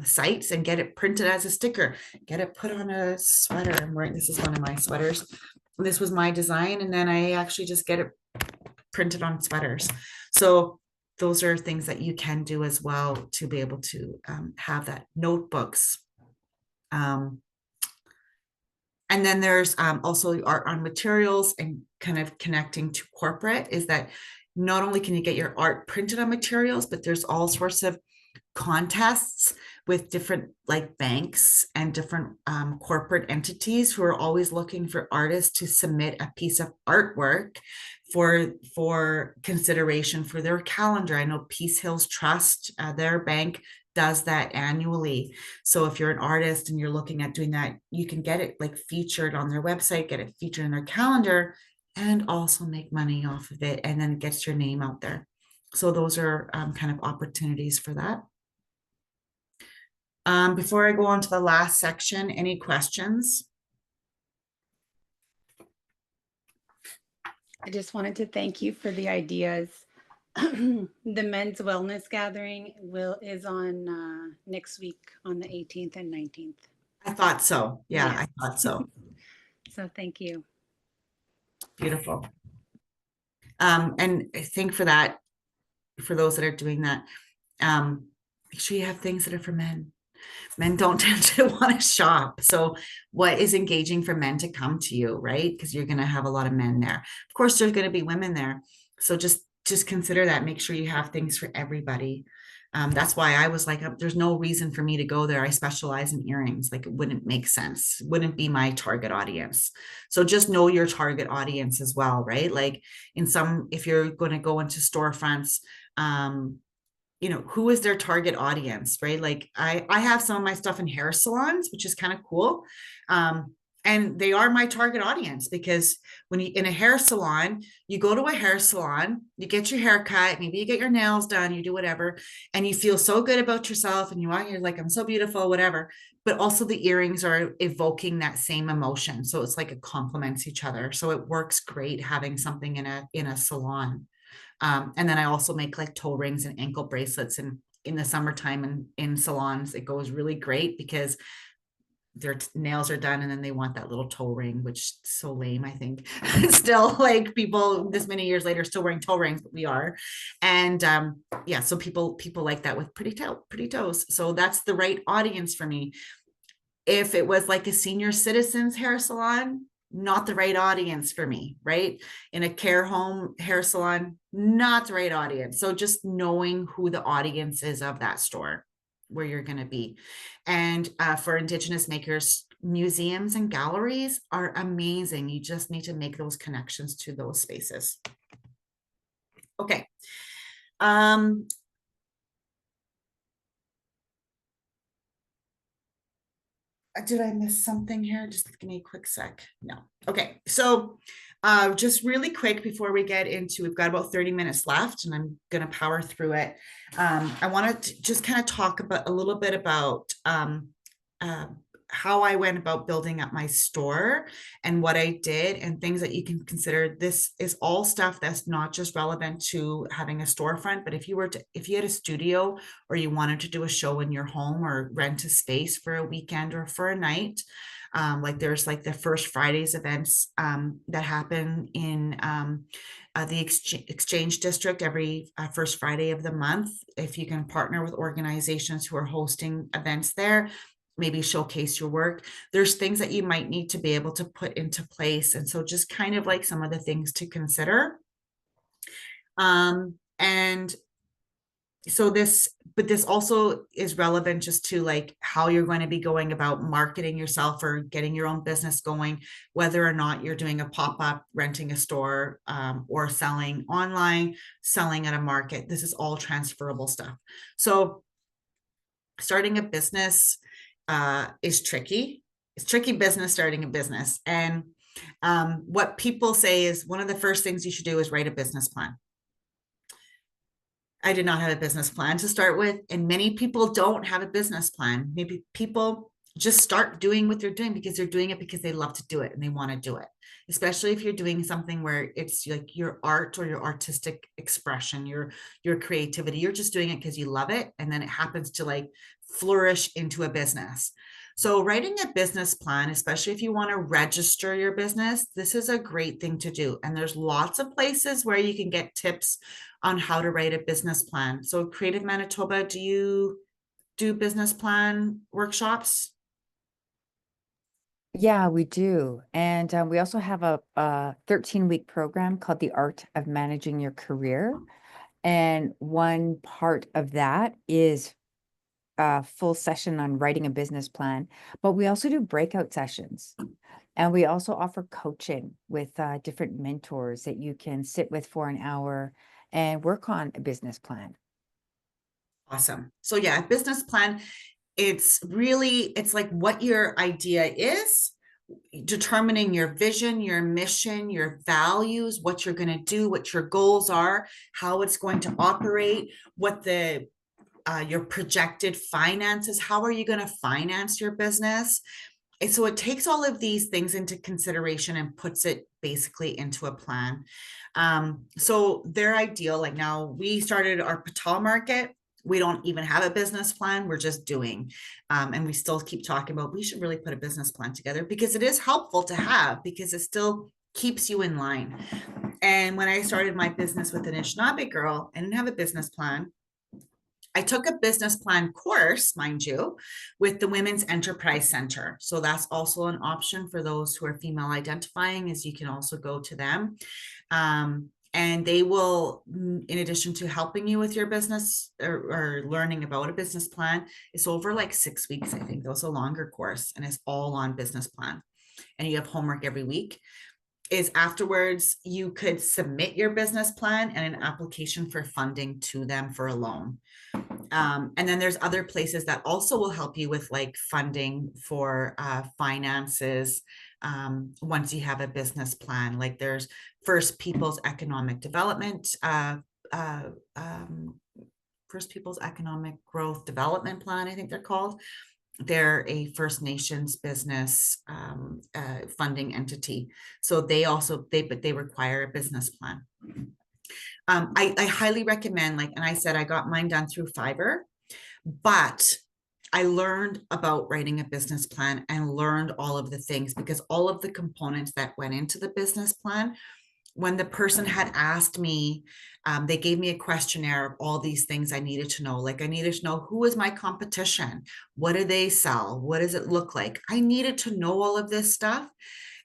sites and get it printed as a sticker. Get it put on a sweater. I'm wearing, this is one of my sweaters. This was my design, and then I actually just get it printed on sweaters. So those are things that you can do as well to be able to have that. Notebooks. And then there's also art on materials, and kind of connecting to corporate is that not only can you get your art printed on materials, but there's all sorts of contests with different like banks and different corporate entities who are always looking for artists to submit a piece of artwork for consideration for their calendar. I know Peace Hills Trust, their bank does that annually. So if you're an artist and you're looking at doing that, you can get it like featured on their website, get it featured in their calendar, and also make money off of it. And then it gets your name out there. So those are kind of opportunities for that. Before I go on to the last section, any questions? I just wanted to thank you for the ideas. The men's wellness gathering is on next week on the 18th and 19th. I thought so. Yeah, Yes. I thought so. So thank you. Beautiful. And I think for that, for those that are doing that, make sure you have things that are for men. Men don't tend to want to shop. So what is engaging for men to come to you, right? Because you're going to have a lot of men there. Of course, there's going to be women there. So just consider that. Make sure you have things for everybody. That's why I was like, there's no reason for me to go there. I specialize in earrings. Like it wouldn't make sense. Wouldn't be my target audience. So just know your target audience as well, right? Like if you're going to go into storefronts, who is their target audience, right? Like I have some of my stuff in hair salons, which is kind of cool. And they are my target audience because when you in a hair salon, you go to a hair salon, you get your hair cut, maybe you get your nails done, you do whatever, and you feel so good about yourself and you're like, I'm so beautiful, whatever. But also the earrings are evoking that same emotion. So it's like it complements each other. So it works great having something in a salon. And then I also make like toe rings and ankle bracelets. And in the summertime and in salons, it goes really great because their nails are done and then they want that little toe ring, which is so lame, I think. Still, like people this many years later still wearing toe rings, but we are. And yeah, so people like that with pretty toes. So that's the right audience for me. If it was like a senior citizens hair salon, not the right audience for me, right? In a care home hair salon, not the right audience. So just knowing who the audience is of that store where you're going to be. And for Indigenous makers, museums and galleries are amazing. You just need to make those connections to those spaces. Okay. Did I miss something here? Just give me a quick sec. No. Okay. So just really quick before we get into, we've got about 30 minutes left and I'm going to power through it. I want to just kind of talk about a little bit about uh, how I went about building up my store and what I did and things that you can consider. This is all stuff that's not just relevant to having a storefront, but if you had a studio or you wanted to do a show in your home or rent a space for a weekend or for a night, like there's like the First Fridays events that happen in the exchange district every first Friday of the month. If you can partner with organizations who are hosting events there, maybe showcase your work. There's things that you might need to be able to put into place. And so just kind of like some of the things to consider. And so but this also is relevant just to like how you're going to be going about marketing yourself or getting your own business going, whether or not you're doing a pop-up, renting a store, or selling online, selling at a market. This is all transferable stuff. So starting a business is tricky. It's tricky business starting a business. And what people say is one of the first things you should do is write a business plan. I did not have a business plan to start with, and many people don't have a business plan. Maybe people just start doing what they're doing because they're doing it because they love to do it and they want to do it. Especially if you're doing something where it's like your art or your artistic expression, your creativity. You're just doing it because you love it, and then it happens to like flourish into a business. So writing a business plan, especially if you want to register your business, this is a great thing to do. And there's lots of places where you can get tips on how to write a business plan. So Creative Manitoba, do you do business plan workshops? Yeah, we do. And we also have a 13-week program called The Art of Managing Your Career. And one part of that is a full session on writing a business plan, but we also do breakout sessions. And we also offer coaching with different mentors that you can sit with for an hour and work on a business plan. Awesome. So yeah, business plan, it's like what your idea is, determining your vision, your mission, your values, what you're going to do, what your goals are, how it's going to operate, what your projected finances, how are you going to finance your business? so it takes all of these things into consideration and puts it basically into a plan. So they're ideal. Like now we started our Patal market. We don't even have a business plan. We're just doing. And we still keep talking about, we should really put a business plan together because it is helpful to have, because it still keeps you in line. And when I started my business with Anishinaabe Girl, I didn't have a business plan. I took a business plan course, mind you, with the Women's Enterprise Center. So that's also an option for those who are female identifying, is you can also go to them. And they will, in addition to helping you with your business or learning about a business plan, it's over like 6 weeks, I think. That was a longer course, and it's all on business plan. And you have homework every week. Is afterwards, you could submit your business plan and an application for funding to them for a loan. And then there's other places that also will help you with like funding for finances once you have a business plan. Like there's First Peoples Economic Development, First Peoples Economic Growth Development Plan, I think they're called. They're a First Nations business funding entity. So they require a business plan. I highly recommend, like, and I said, I got mine done through Fiverr, but I learned about writing a business plan and learned all of the things, because all of the components that went into the business plan, when the person had asked me, they gave me a questionnaire of all these things I needed to know. Like I needed to know, who is my competition? What do they sell? What does it look like? I needed to know all of this stuff.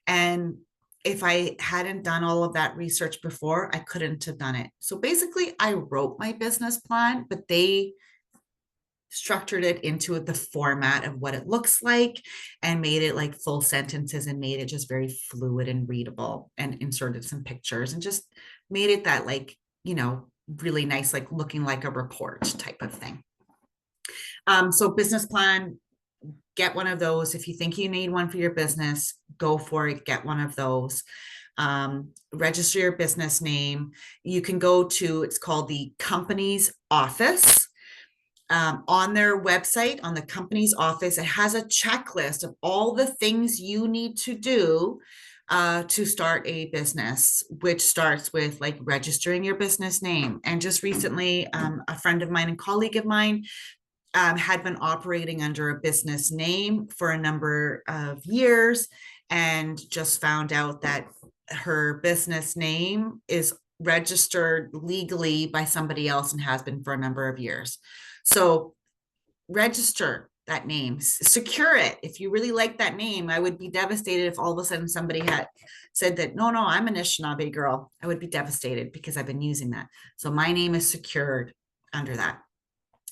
And if I hadn't done all of that research before, I couldn't have done it. So basically I wrote my business plan, but they structured it into the format of what it looks like and made it like full sentences and made it just very fluid and readable, and inserted some pictures and just made it that, like, you know, really nice, like looking like a report type of thing. So business plan, get one of those. If you think you need one for your business, go for it, get one of those. Register your business name. You can go to, it's called the company's office. On their website, on the company's office, it has a checklist of all the things you need to do to start a business, which starts with like registering your business name. And just recently, a friend of mine and colleague of mine had been operating under a business name for a number of years, and just found out that her business name is registered legally by somebody else and has been for a number of years. So register that name, secure it. If you really like that name, I would be devastated if all of a sudden somebody had said that, no, I'm an Anishinaabe girl. I would be devastated because I've been using that. So my name is secured under that.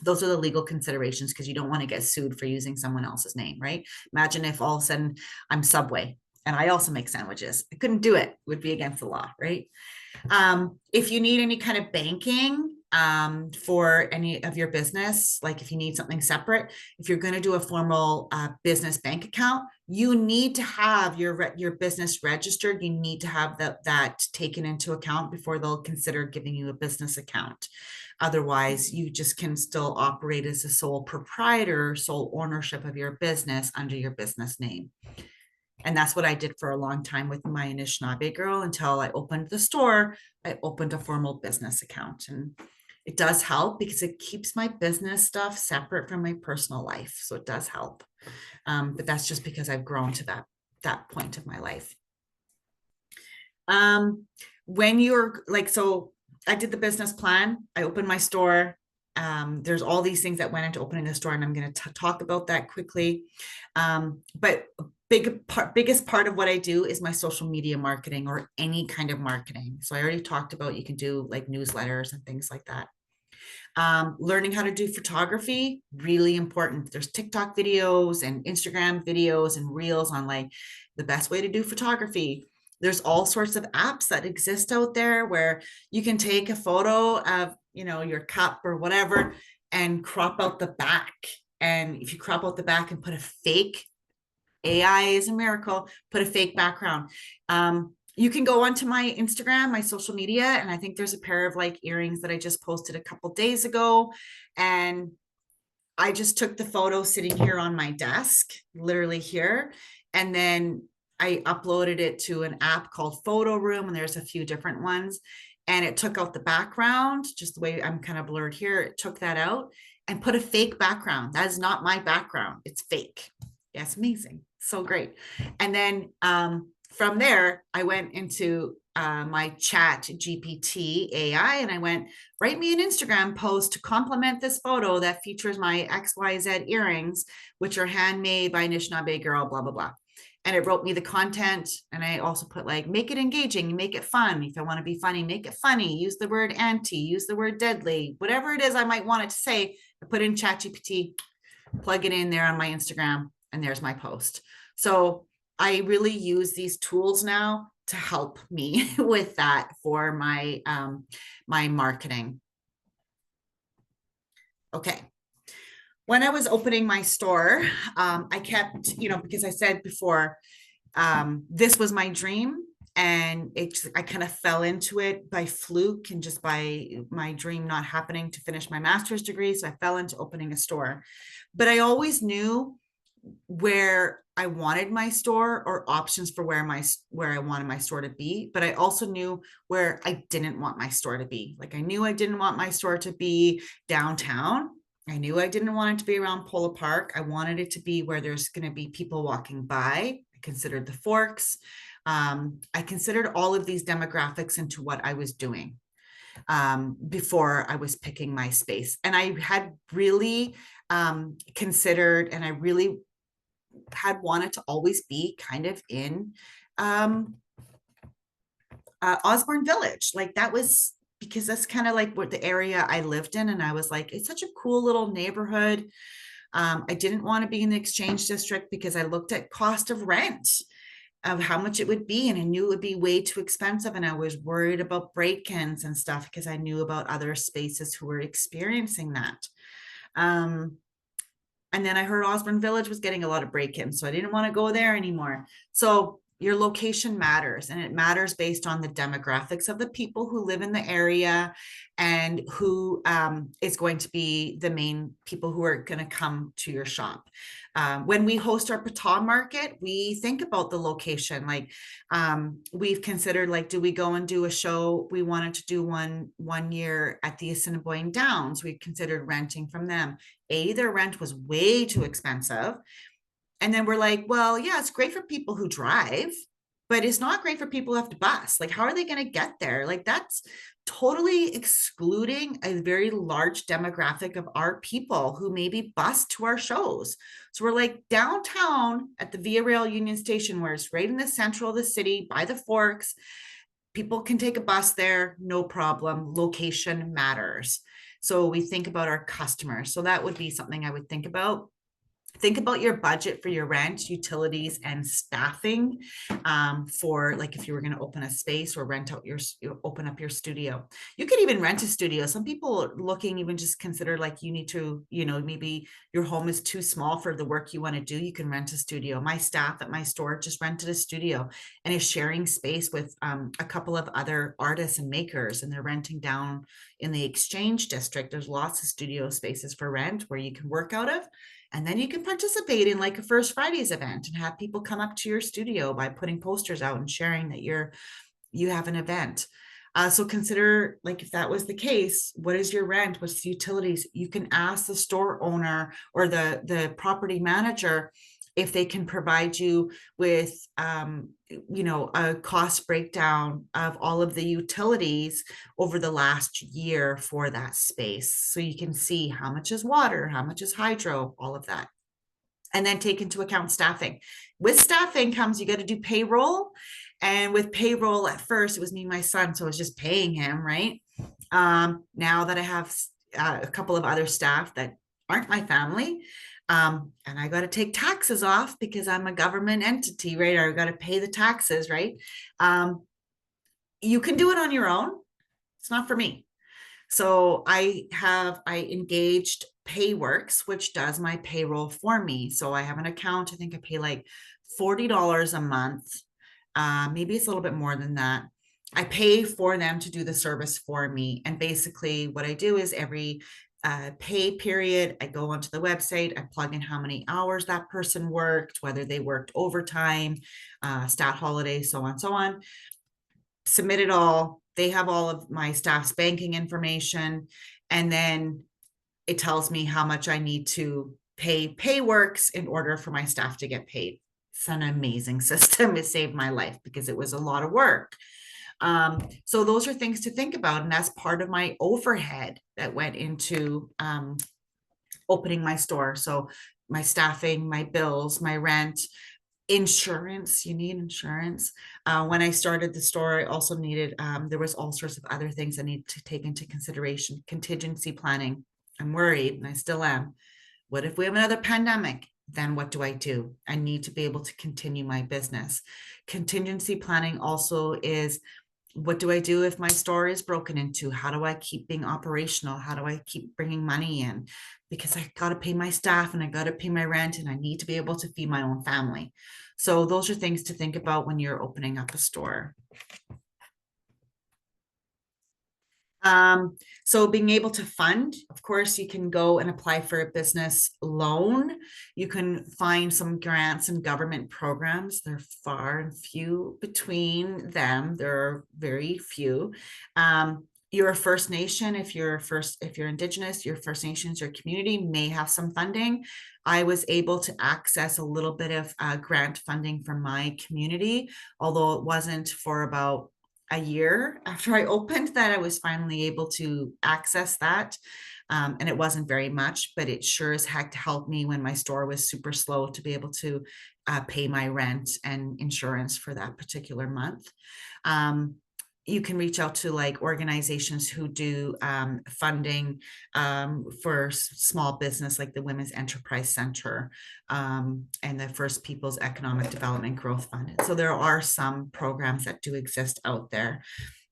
Those are the legal considerations, because you don't want to get sued for using someone else's name, right? Imagine if all of a sudden I'm Subway and I also make sandwiches. I couldn't do it. It would be against the law, right? If you need any kind of banking for any of your business, like if you need something separate, if you're going to do a formal business bank account, you need to have your business registered. You need to have that taken into account before they'll consider giving you a business account. Otherwise, you just can still operate as a sole proprietor, sole ownership of your business under your business name. And that's what I did for a long time with my Anishinaabe Girl, until I opened the store. I opened a formal business account, and it does help because it keeps my business stuff separate from my personal life. So it does help. But that's just because I've grown to that point of my life. When you're like, so I did the business plan, I opened my store. There's all these things that went into opening the store, and I'm going to talk about that quickly. But biggest part of what I do is my social media marketing, or any kind of marketing. So I already talked about, you can do like newsletters and things like that. Learning how to do photography, really important. There's TikTok videos and Instagram videos and reels on like the best way to do photography. There's all sorts of apps that exist out there where you can take a photo of, you know, your cup or whatever and crop out the back. And if you crop out the back and put a fake, AI is a miracle, put a fake background. You can go onto my Instagram, my social media, and I think there's a pair of like earrings that I just posted a couple days ago. And I just took the photo sitting here on my desk, literally here. And then I uploaded it to an app called Photo Room, and there's a few different ones. And it took out the background, just the way I'm kind of blurred here. It took that out and put a fake background. That is not my background. It's fake. Yes, amazing. So great. And then from there, I went into my chat GPT AI, and I went, write me an Instagram post to complement this photo that features my XYZ earrings, which are handmade by Anishinaabe girl, blah, blah, blah. And it wrote me the content. And I also put like, make it engaging, make it fun. If I want to be funny, make it funny. Use the word anti, use the word deadly, whatever it is I might want it to say. I put in ChatGPT, plug it in there on my Instagram, and there's my post. So I really use these tools now to help me with that for my my marketing. Okay. When I was opening my store, I kept, because I said before, this was my dream, and I kind of fell into it by fluke and just by my dream not happening to finish my master's degree. So I fell into opening a store, but I always knew where I wanted my store, or options for where I wanted my store to be. But I also knew where I didn't want my store to be. Like, I knew I didn't want my store to be downtown. I knew I didn't want it to be around Polo Park. I wanted it to be where there's going to be people walking by. I considered the Forks. I considered all of these demographics into what I was doing before I was picking my space. And I had really considered, and I really had wanted to always be kind of in Osborne Village. Like, that was because that's kind of like what the area I lived in. And I was like, it's such a cool little neighborhood. I didn't want to be in the Exchange District because I looked at cost of rent, of how much it would be, and I knew it would be way too expensive. And I was worried about break-ins and stuff because I knew about other spaces who were experiencing that. And then I heard Osborne Village was getting a lot of break-ins, so I didn't want to go there anymore. So your location matters, and it matters based on the demographics of the people who live in the area, and who is going to be the main people who are going to come to your shop. When we host our Pataw market, we think about the location. Like, we've considered, like, do we go and do a show? We wanted to do one year at the Assiniboine Downs. We considered renting from them. Their rent was way too expensive. And then we're like, well, yeah, it's great for people who drive, but it's not great for people who have to bus. Like, how are they going to get there? Like, that's totally excluding a very large demographic of our people who maybe bus to our shows. So we're like, downtown at the Via Rail Union Station, where it's right in the central of the city by the Forks, people can take a bus there, no problem. Location matters. So we think about our customers. So that would be something I would think about. Think about your budget for your rent, utilities, and staffing for, like, if you were going to open a space or rent out open up your studio. You could even rent a studio. Some people are looking, even just consider, like, you need to, maybe your home is too small for the work you want to do. You can rent a studio. My staff at my store just rented a studio and is sharing space with a couple of other artists and makers, and they're renting down in the Exchange District. There's lots of studio spaces for rent where you can work out of. And then you can participate in, like, a First Fridays event and have people come up to your studio by putting posters out and sharing that you have an event. So consider, like, if that was the case, what is your rent? What's the utilities? You can ask the store owner or the property manager if they can provide you with, a cost breakdown of all of the utilities over the last year for that space. So you can see how much is water, how much is hydro, all of that. And then take into account staffing. With staffing comes, you got to do payroll. And with payroll, at first, it was me and my son, so I was just paying him, right? Now that I have a couple of other staff that aren't my family, and I got to take taxes off because I'm a government entity, right? I got to pay the taxes, right? You can do it on your own. It's not for me. So I engaged Payworks, which does my payroll for me. So I have an account. I think I pay like $40 a month. Maybe it's a little bit more than that. I pay for them to do the service for me. And basically what I do is every pay period. I go onto the website, I plug in how many hours that person worked, whether they worked overtime, stat holiday, so on, so on. Submit it all. They have all of my staff's banking information. And then it tells me how much I need to pay PayWorks in order for my staff to get paid. It's an amazing system. It saved my life because it was a lot of work. So those are things to think about. And that's part of my overhead that went into opening my store. So my staffing, my bills, my rent, insurance. You need insurance. When I started the store, I also needed, there was all sorts of other things I need to take into consideration. Contingency planning. I'm worried, and I still am. What if we have another pandemic? Then what do I do? I need to be able to continue my business. Contingency planning also is, what do I do if my store is broken into? How do I keep being operational? How do I keep bringing money in? Because I got to pay my staff and I got to pay my rent and I need to be able to feed my own family. So those are things to think about when you're opening up a store. So being able to fund, of course, you can go and apply for a business loan. You can find some grants and government programs. They're far and few between them. There are very few. You're a First Nation. If you're Indigenous, your First Nations, your community may have some funding. I was able to access a little bit of grant funding from my community, although it wasn't for about a year after I opened that I was finally able to access that. And it wasn't very much, but it sure as heck helped me when my store was super slow to be able to pay my rent and insurance for that particular month. You can reach out to like organizations who do funding for small business, like the Women's Enterprise Center and the First Peoples Economic Development Growth Fund. So there are some programs that do exist out there.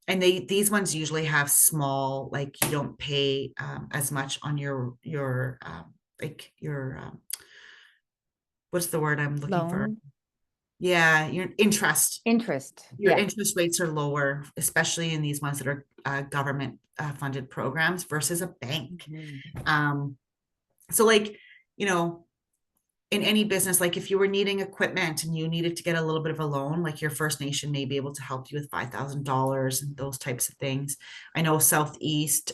And these ones usually have small, like you don't pay as much on your what's the word I'm looking for? Loan, Yeah, your interest. interest. Your Yeah. interest rates are lower, especially in these ones that are government funded programs versus a bank. Mhm. So like, you know, in any business, like if you were needing equipment and you needed to get a little bit of a loan, like your First Nation may be able to help you with $5,000 and those types of things. I know Southeast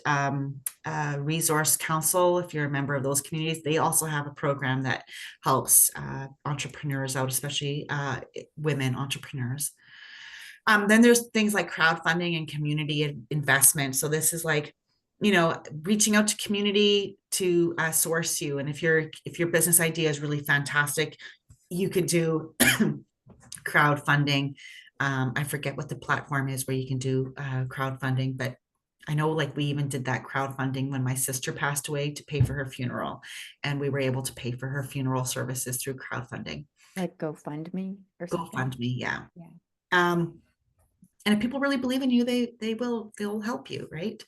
Resource Council, if you're a member of those communities, they also have a program that helps entrepreneurs out, especially women entrepreneurs. Then there's things like crowdfunding and community investment. So this is like, you know, reaching out to community to source you. And if your business idea is really fantastic, you could do crowdfunding. I forget what the platform is where you can do crowdfunding, but I know like we even did that crowdfunding when my sister passed away to pay for her funeral, and we were able to pay for her funeral services through crowdfunding. Like GoFundMe or something. GoFundMe, yeah. Yeah. And if people really believe in you, they'll help you, right?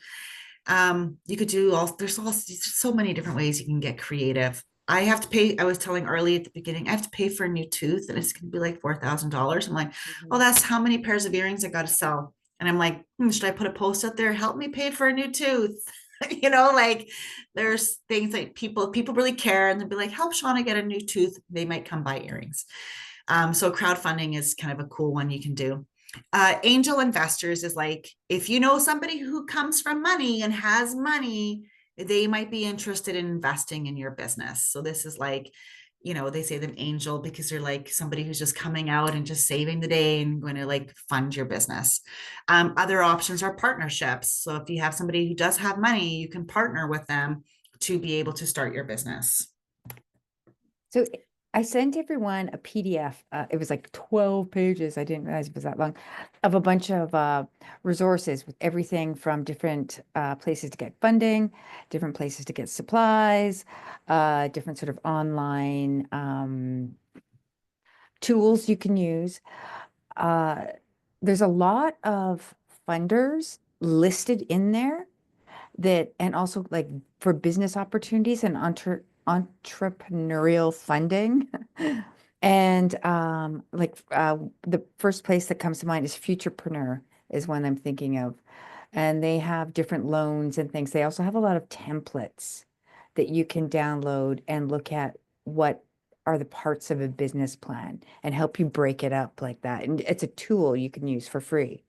You could do there's so many different ways you can get creative. I have to pay, I was telling Arlie at the beginning, I have to pay for a new tooth and it's gonna be like $4,000. I'm like, oh, that's how many pairs of earrings I gotta sell. And I'm like, should I put a post out there? Help me pay for a new tooth. You know, like there's things like people really care and they'll be like, help Shauna get a new tooth. They might come buy earrings. So crowdfunding is kind of a cool one you can do. Angel investors is like, if you know somebody who comes from money and has money, they might be interested in investing in your business. So this is like, you know, they say them angel because they're like somebody who's just coming out and just saving the day and going to like fund your business. Other options are partnerships. So if you have somebody who does have money, you can partner with them to be able to start your business. So I sent everyone a PDF. It was like 12 pages. I didn't realize it was that long, of a bunch of resources with everything from different places to get funding, different places to get supplies, different sort of online tools you can use. There's a lot of funders listed in there that, and also like for business opportunities and entrepreneurial funding. And the first place that comes to mind is Futurepreneur is one I'm thinking of. and they have different loans and things. They also have a lot of templates that you can download and look at what are the parts of a business plan and help you break it up like that. And it's a tool you can use for free.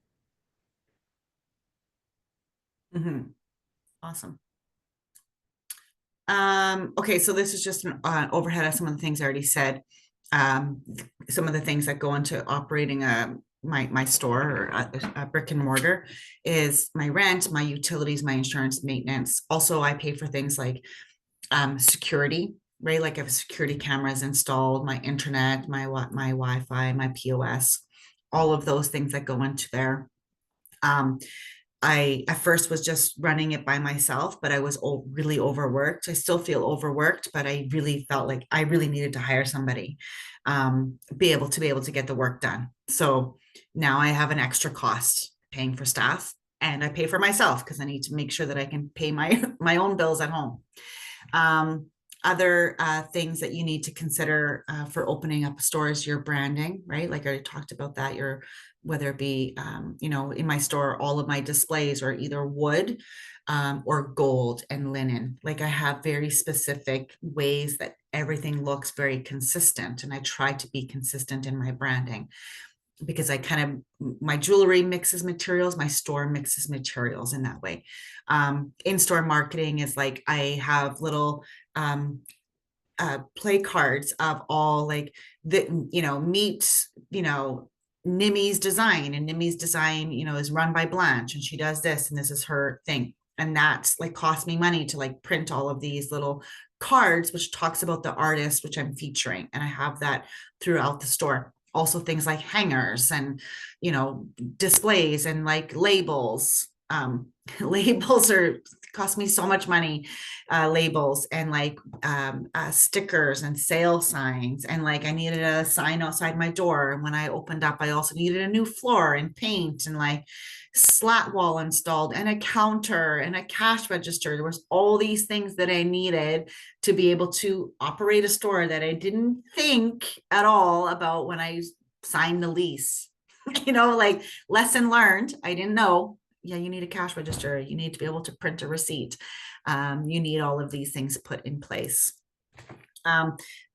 Mhm. Awesome. Okay, so this is just an overhead of some of the things I already said. Some of the things that go into operating my store or a brick and mortar is my rent, my utilities, my insurance, maintenance. Also, I pay for things like security, right? Like I have security cameras installed, my internet, my Wi-Fi, my POS, all of those things that go into there. I at first was just running it by myself, but I was really overworked. I still feel overworked, but I really felt like I really needed to hire somebody, be able to get the work done. So now I have an extra cost paying for staff, and I pay for myself because I need to make sure that I can pay my my own bills at home. Other things that you need to consider for opening up a store is your branding, right? Like I already talked about that. Your whether it be, in my store, all of my displays are either wood or gold and linen. Like I have very specific ways that everything looks very consistent, and I try to be consistent in my branding because I kind of my jewelry mixes materials, my store mixes materials in that way. In-store marketing is like I have little play cards of all like the meet Nimi's design, and Nimi's design is run by Blanche, and she does this, and this is her thing, and that's like cost me money to like print all of these little cards which talks about the artist which I'm featuring, and I have that throughout the store. Also things like hangers and displays and like labels. Labels are cost me so much money. Labels and like stickers and sale signs, and like I needed a sign outside my door, and when I opened up I also needed a new floor and paint and like slat wall installed and a counter and a cash register. There was all these things that I needed to be able to operate a store that I didn't think at all about when I signed the lease. Like lesson learned. I didn't know. Yeah, you need a cash register. You need to be able to print a receipt. You need all of these things put in place.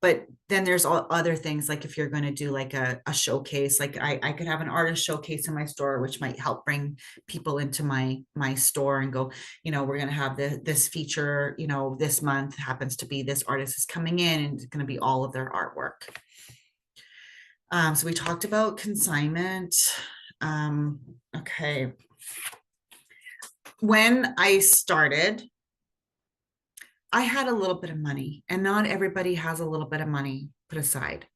But then there's all other things, like if you're going to do like a showcase, like I could have an artist showcase in my store, which might help bring people into my store and go, we're going to have this feature, this month happens to be this artist is coming in and it's going to be all of their artwork. So we talked about consignment. Okay. When I started, I had a little bit of money, and not everybody has a little bit of money put aside.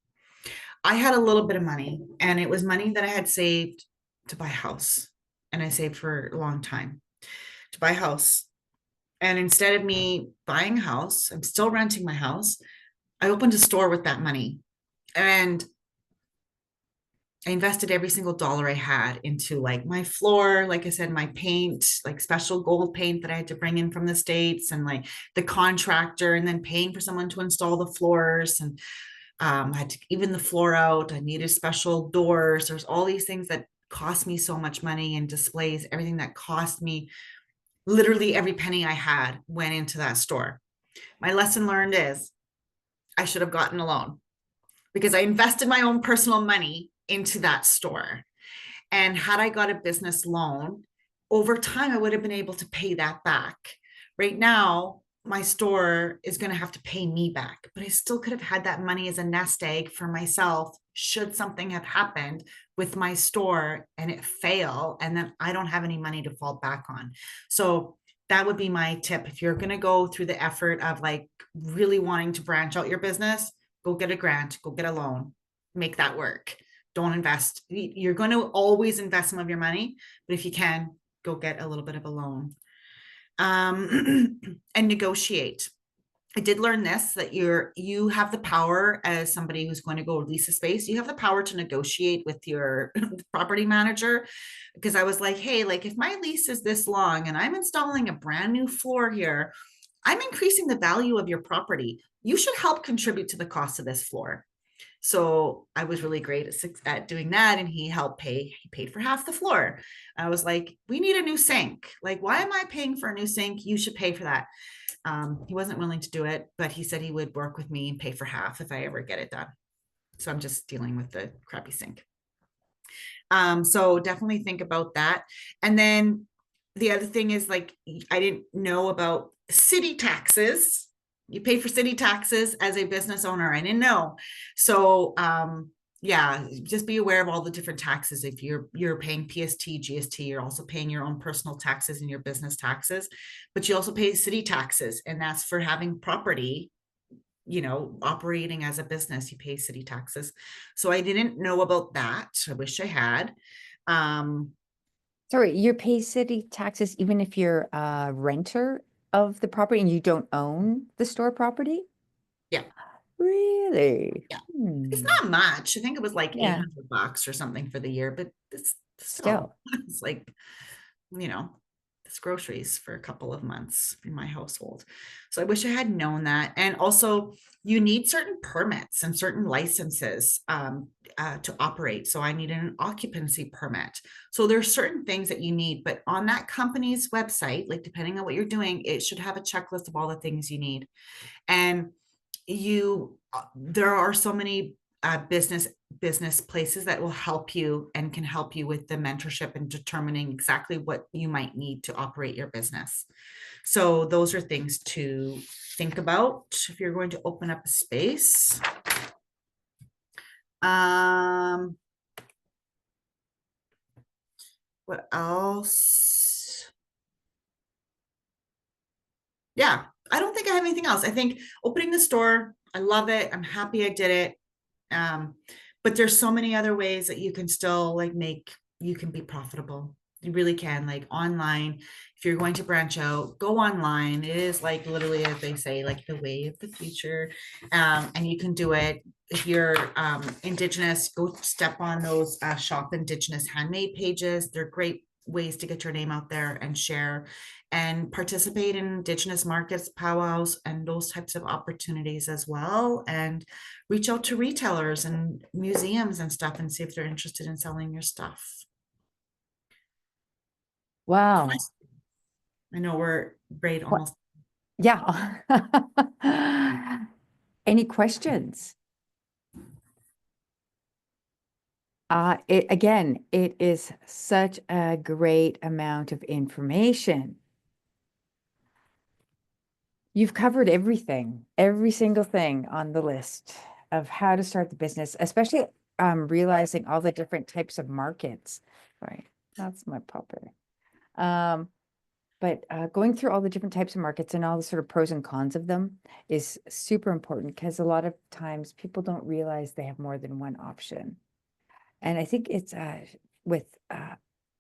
I had a little bit of money, and it was money that I had saved to buy a house. And I saved for a long time to buy a house. And instead of me buying a house, I'm still renting my house. I opened a store with that money. And I invested every single dollar I had into like my floor, like I said, my paint, like special gold paint that I had to bring in from the States, and like the contractor, and then paying for someone to install the floors. And I had to even the floor out. I needed special doors. There's all these things that cost me so much money, and displays, everything that cost me, literally every penny I had went into that store. My lesson learned is I should have gotten a loan, because I invested my own personal money into that store. And had I got a business loan, over time, I would have been able to pay that back. Right now, my store is going to have to pay me back, but I still could have had that money as a nest egg for myself should something have happened with my store and it fail, and then I don't have any money to fall back on. So that would be my tip. If you're going to go through the effort of like really wanting to branch out your business, go get a grant, go get a loan, make that work. Don't invest. You're going to always invest some of your money, but if you can, go get a little bit of a loan. And negotiate. I did learn this, that you have the power as somebody who's going to go lease a space. You have the power to negotiate with your property manager, because I was like, hey, like if my lease is this long and I'm installing a brand new floor here, I'm increasing the value of your property. You should help contribute to the cost of this floor. So I was really great at doing that. And he paid for half the floor. I was like, we need a new sink. Like, why am I paying for a new sink? You should pay for that. He wasn't willing to do it, but he said he would work with me and pay for half if I ever get it done. So I'm just dealing with the crappy sink. So definitely think about that. And then the other thing is, like, I didn't know about city taxes. You pay for city taxes as a business owner. I didn't know. So yeah, just be aware of all the different taxes. If you're paying PST, GST, you're also paying your own personal taxes and your business taxes, but you also pay city taxes, and that's for having property, operating as a business. You pay city taxes. So I didn't know about that. I wish I had. Sorry, you pay city taxes even if you're a renter of the property and you don't own the store property? Yeah. Really? Yeah. It's not much. I think it was like Yeah. $800 or something for the year, but it's still, Still. it's like, it's groceries for a couple of months in my household. So I wish I had known that. And also, you need certain permits and certain licenses to operate. So I needed an occupancy permit. So there's certain things that you need, but on that company's website, like depending on what you're doing, it should have a checklist of all the things you need. And there are so many business places that will help you and can help you with the mentorship and determining exactly what you might need to operate your business. So those are things to think about if you're going to open up a space. What else? Yeah, I don't think I have anything else. I think opening the store, I love it. I'm happy I did it. But there's so many other ways that you can still you can be profitable. You really can, like online. If you're going to branch out, go online. It is like literally, as they say, like the way of the future. And you can do it. If you're Indigenous, go step on those Shop Indigenous handmade pages. They're great ways to get your name out there and share and participate in Indigenous markets, powwows, and those types of opportunities as well. And reach out to retailers and museums and stuff and see if they're interested in selling your stuff. Wow. I know we're great What? almost. Yeah. Any questions? It is such a great amount of information. You've covered everything, every single thing on the list of how to start the business, especially realizing all the different types of markets. Sorry, that's my puppet. But going through all the different types of markets and all the sort of pros and cons of them is super important because a lot of times people don't realize they have more than one option. And I think it's what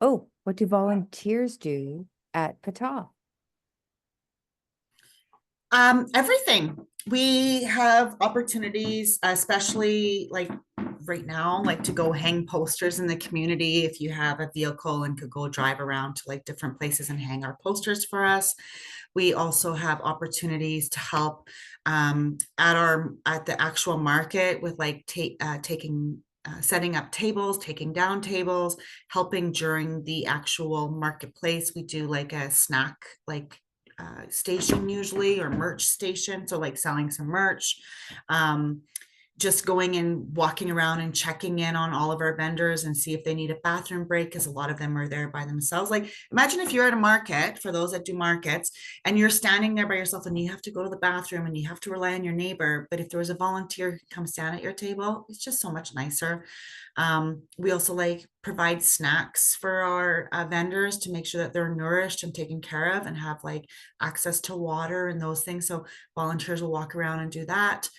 do volunteers do at Pata? Everything. We have opportunities, especially like right now, like to go hang posters in the community. If you have a vehicle and could go drive around to like different places and hang our posters for us. We also have opportunities to help at the actual market with like taking setting up tables, taking down tables, helping during the actual marketplace. We do like a snack station usually, or merch station, so like selling some merch. Just going and walking around and checking in on all of our vendors and see if they need a bathroom break, because a lot of them are there by themselves. Like, imagine if you're at a market, for those that do markets, and you're standing there by yourself and you have to go to the bathroom and you have to rely on your neighbor. But if there was a volunteer who comes down at your table, it's just so much nicer. We also like provide snacks for our vendors to make sure that they're nourished and taken care of and have like access to water and those things. So volunteers will walk around and do that.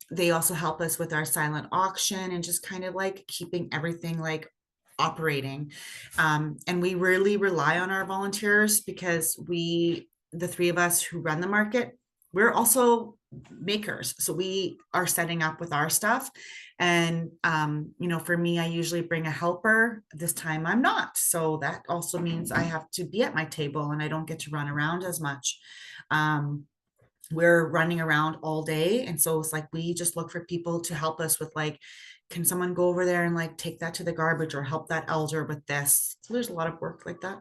They also help us with our silent auction and just kind of like keeping everything like operating. And we really rely on our volunteers because the three of us who run the market, we're also makers. So we are setting up with our stuff. And, for me, I usually bring a helper. This time I'm not. So that also means I have to be at my table and I don't get to run around as much. we're running around all day. And so it's like, we just look for people to help us with like, can someone go over there and like take that to the garbage or help that elder with this? So there's a lot of work like that.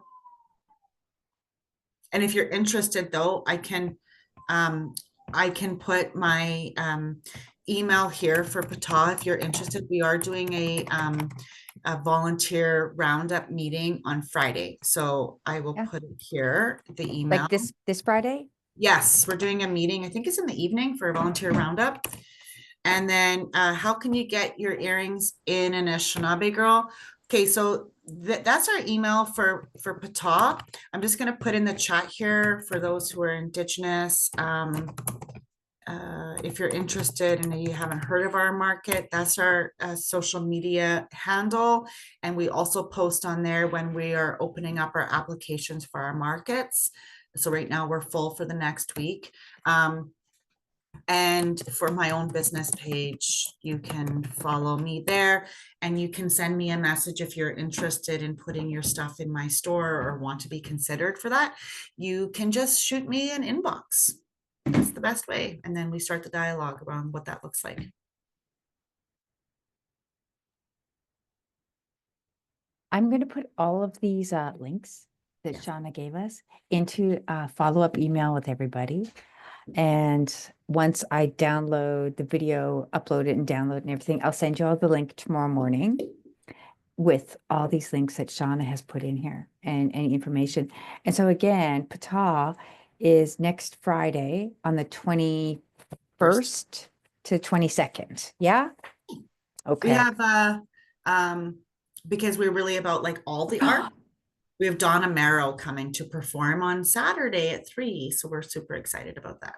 And if you're interested though, um, I can put my email here for PTA if you're interested. We are doing a volunteer roundup meeting on Friday. So I will Yeah. put it here, the email. Like this Friday? Yes, we're doing a meeting. I think it's in the evening for a volunteer roundup. And then how can you get your earrings in an Anishinaabe girl? Okay, so that's our email for PTA. I'm just going to put in the chat here for those who are Indigenous. If you're interested and you haven't heard of our market, that's our social media handle. And we also post on there when we are opening up our applications for our markets. So right now we're full for the next week. And for my own business page, you can follow me there, and you can send me a message if you're interested in putting your stuff in my store or want to be considered for that. You can just shoot me an inbox. That's the best way. And then we start the dialogue around what that looks like. I'm going to put all of these links that Shauna gave us into a follow-up email with everybody. And once I download the video, upload it and download and everything, I'll send you all the link tomorrow morning with all these links that Shauna has put in here and any information. And so again, PTA is next Friday on the 21st to 22nd. Yeah? We Okay. have because we're really about like all the art. We have Donna Merrill coming to perform on Saturday at 3. So we're super excited about that.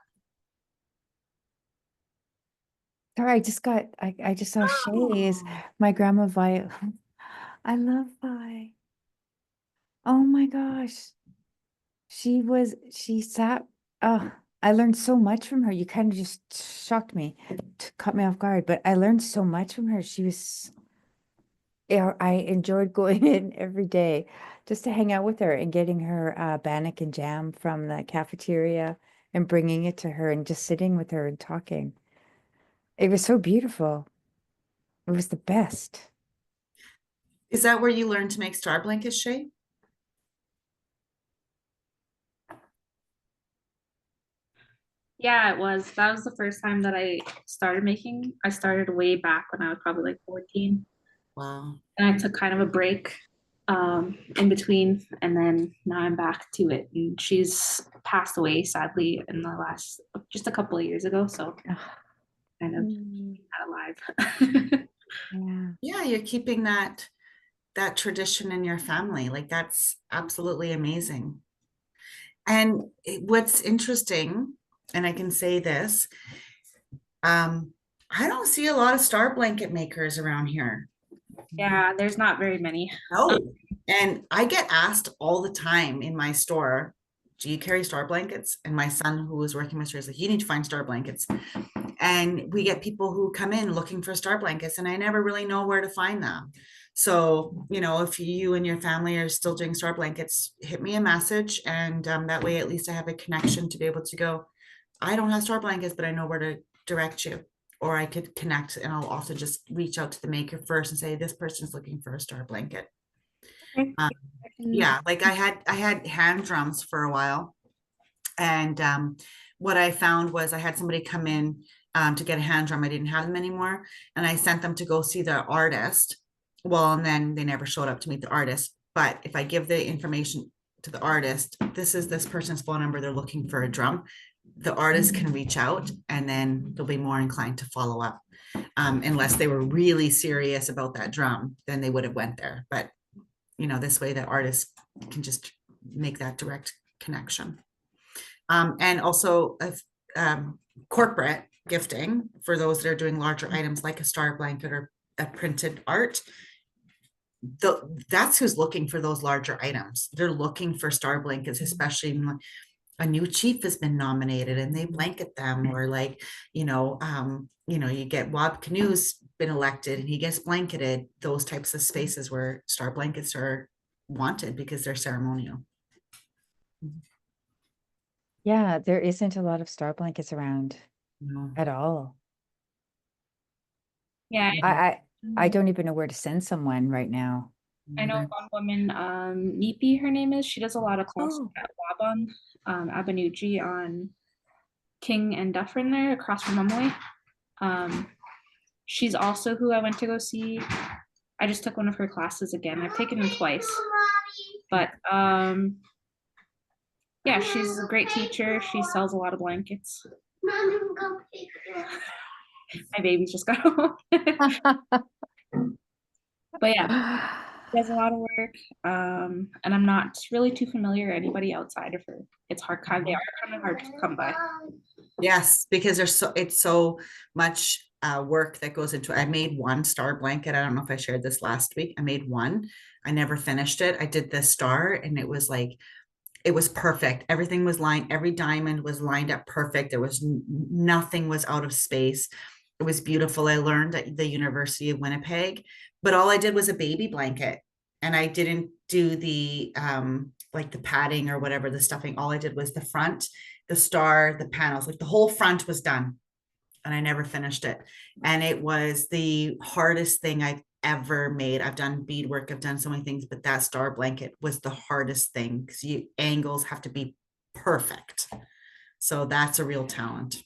Sorry, I just saw Shay's, Oh. my grandma Vi. I love Vi. Oh my gosh. She sat, oh, I learned so much from her. You kind of just shocked me, caught me off guard, but I learned so much from her. Yeah, I enjoyed going in every day just to hang out with her and getting her bannock and jam from the cafeteria and bringing it to her and just sitting with her and talking. It was so beautiful. It was the best. Is that where you learned to make star blankets, Shay? Yeah, it was. That was the first time that I started making. I started way back when I was probably like 14. Wow. And I took kind of a break in between, and then now I'm back to it. And she's passed away sadly in the last just a couple of years ago, so kind of Mm, alive. yeah. Yeah, you're keeping that tradition in your family. Like that's absolutely amazing. And what's interesting, and I can say this, I don't see a lot of star blanket makers around here. Yeah, there's not very many. No. And I get asked all the time in my store, do you carry star blankets? And my son, who was working with store, is like, you need to find star blankets. And we get people who come in looking for star blankets, and I never really know where to find them. So, you know, if you and your family are still doing star blankets, hit me a message. And that way, at least I have a connection to be able to go, I don't have star blankets, but I know where to direct you. Or I could connect, and I'll also just reach out to the maker first and say, this person's looking for a star blanket. Okay. Yeah, like I had hand drums for a while. And what I found was I had somebody come in to get a hand drum. I didn't have them anymore. And I sent them to go see the artist. Well, and then they never showed up to meet the artist. But if I give the information to the artist, this is this person's phone number, they're looking for a drum, the artist can reach out, and then they'll be more inclined to follow up. Unless they were really serious about that drum, then they would have went there. But, you know, this way the artist can just make that direct connection. And also corporate gifting for those that are doing larger items like a star blanket or a printed art. That's who's looking for those larger items. They're looking for star blankets, especially when a new chief has been nominated and they blanket them, or like, you get Wab Canoe's been elected and he gets blanketed. Those types of spaces where star blankets are wanted because they're ceremonial. Yeah, there isn't a lot of star blankets around No. at all. Yeah, I don't even know where to send someone right now. I know one woman, Neepy, her name is. She does a lot of classes Oh. at Wabon, Abanuji on King and Dufferin there across from Mumway. She's also who I went to go see. I just took one of her classes again. I've taken them twice. But yeah, she's a great teacher. She sells a lot of blankets. My baby's just got home. But yeah, she does a lot of work. And I'm not really too familiar anybody outside of her. It's hard. They are kind of hard to come by. Yes, because it's so much work that goes into it. I made one star blanket. I don't know if I shared this last week. I made one. I never finished it. I did the star and it was like, it was perfect. Everything was lined, every diamond was lined up perfect. There was nothing was out of space. It was beautiful. I learned at the University of Winnipeg, but all I did was a baby blanket and I didn't do the like the padding or whatever, the stuffing. All I did was the front, the star, the panels, like the whole front was done. And I never finished it. And it was the hardest thing I've ever made. I've done beadwork, I've done so many things, but that star blanket was the hardest thing because angles have to be perfect. So that's a real talent.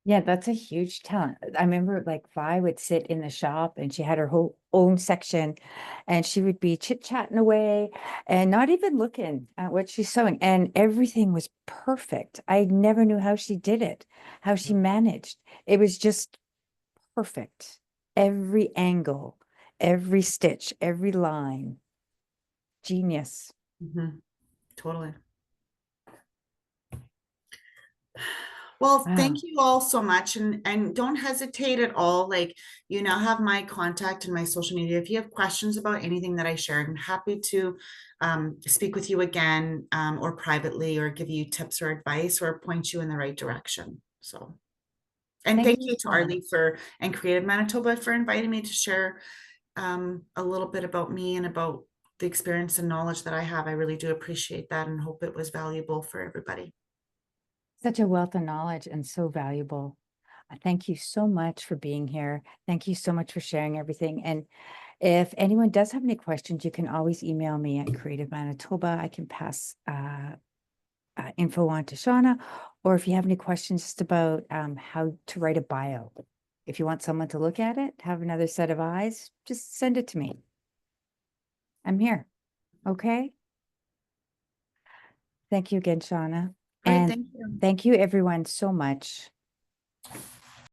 Yeah, that's a huge talent. I remember like Vi would sit in the shop and she had her whole own section and she would be chit-chatting away and not even looking at what she's sewing. And everything was perfect. I never knew how she did it, how she managed. It was just perfect. Every angle, every stitch, every line. Genius. Totally. Well, Wow. thank you all so much. And don't hesitate at all. Like, you now have my contact and my social media. If you have questions about anything that I shared, I'm happy to speak with you again or privately or give you tips or advice or point you in the right direction. So, and thank you to so much. Arlie and Creative Manitoba for inviting me to share a little bit about me and about the experience and knowledge that I have. I really do appreciate that and hope it was valuable for everybody. Such a wealth of knowledge and so valuable. Thank you so much for being here. Thank you so much for sharing everything. And if anyone does have any questions, you can always email me at Creative Manitoba. I can pass info on to Shauna, or if you have any questions just about how to write a bio. If you want someone to look at it, have another set of eyes, just send it to me. I'm here. Okay. Thank you again, Shauna. Great, And thank you. thank you everyone so much.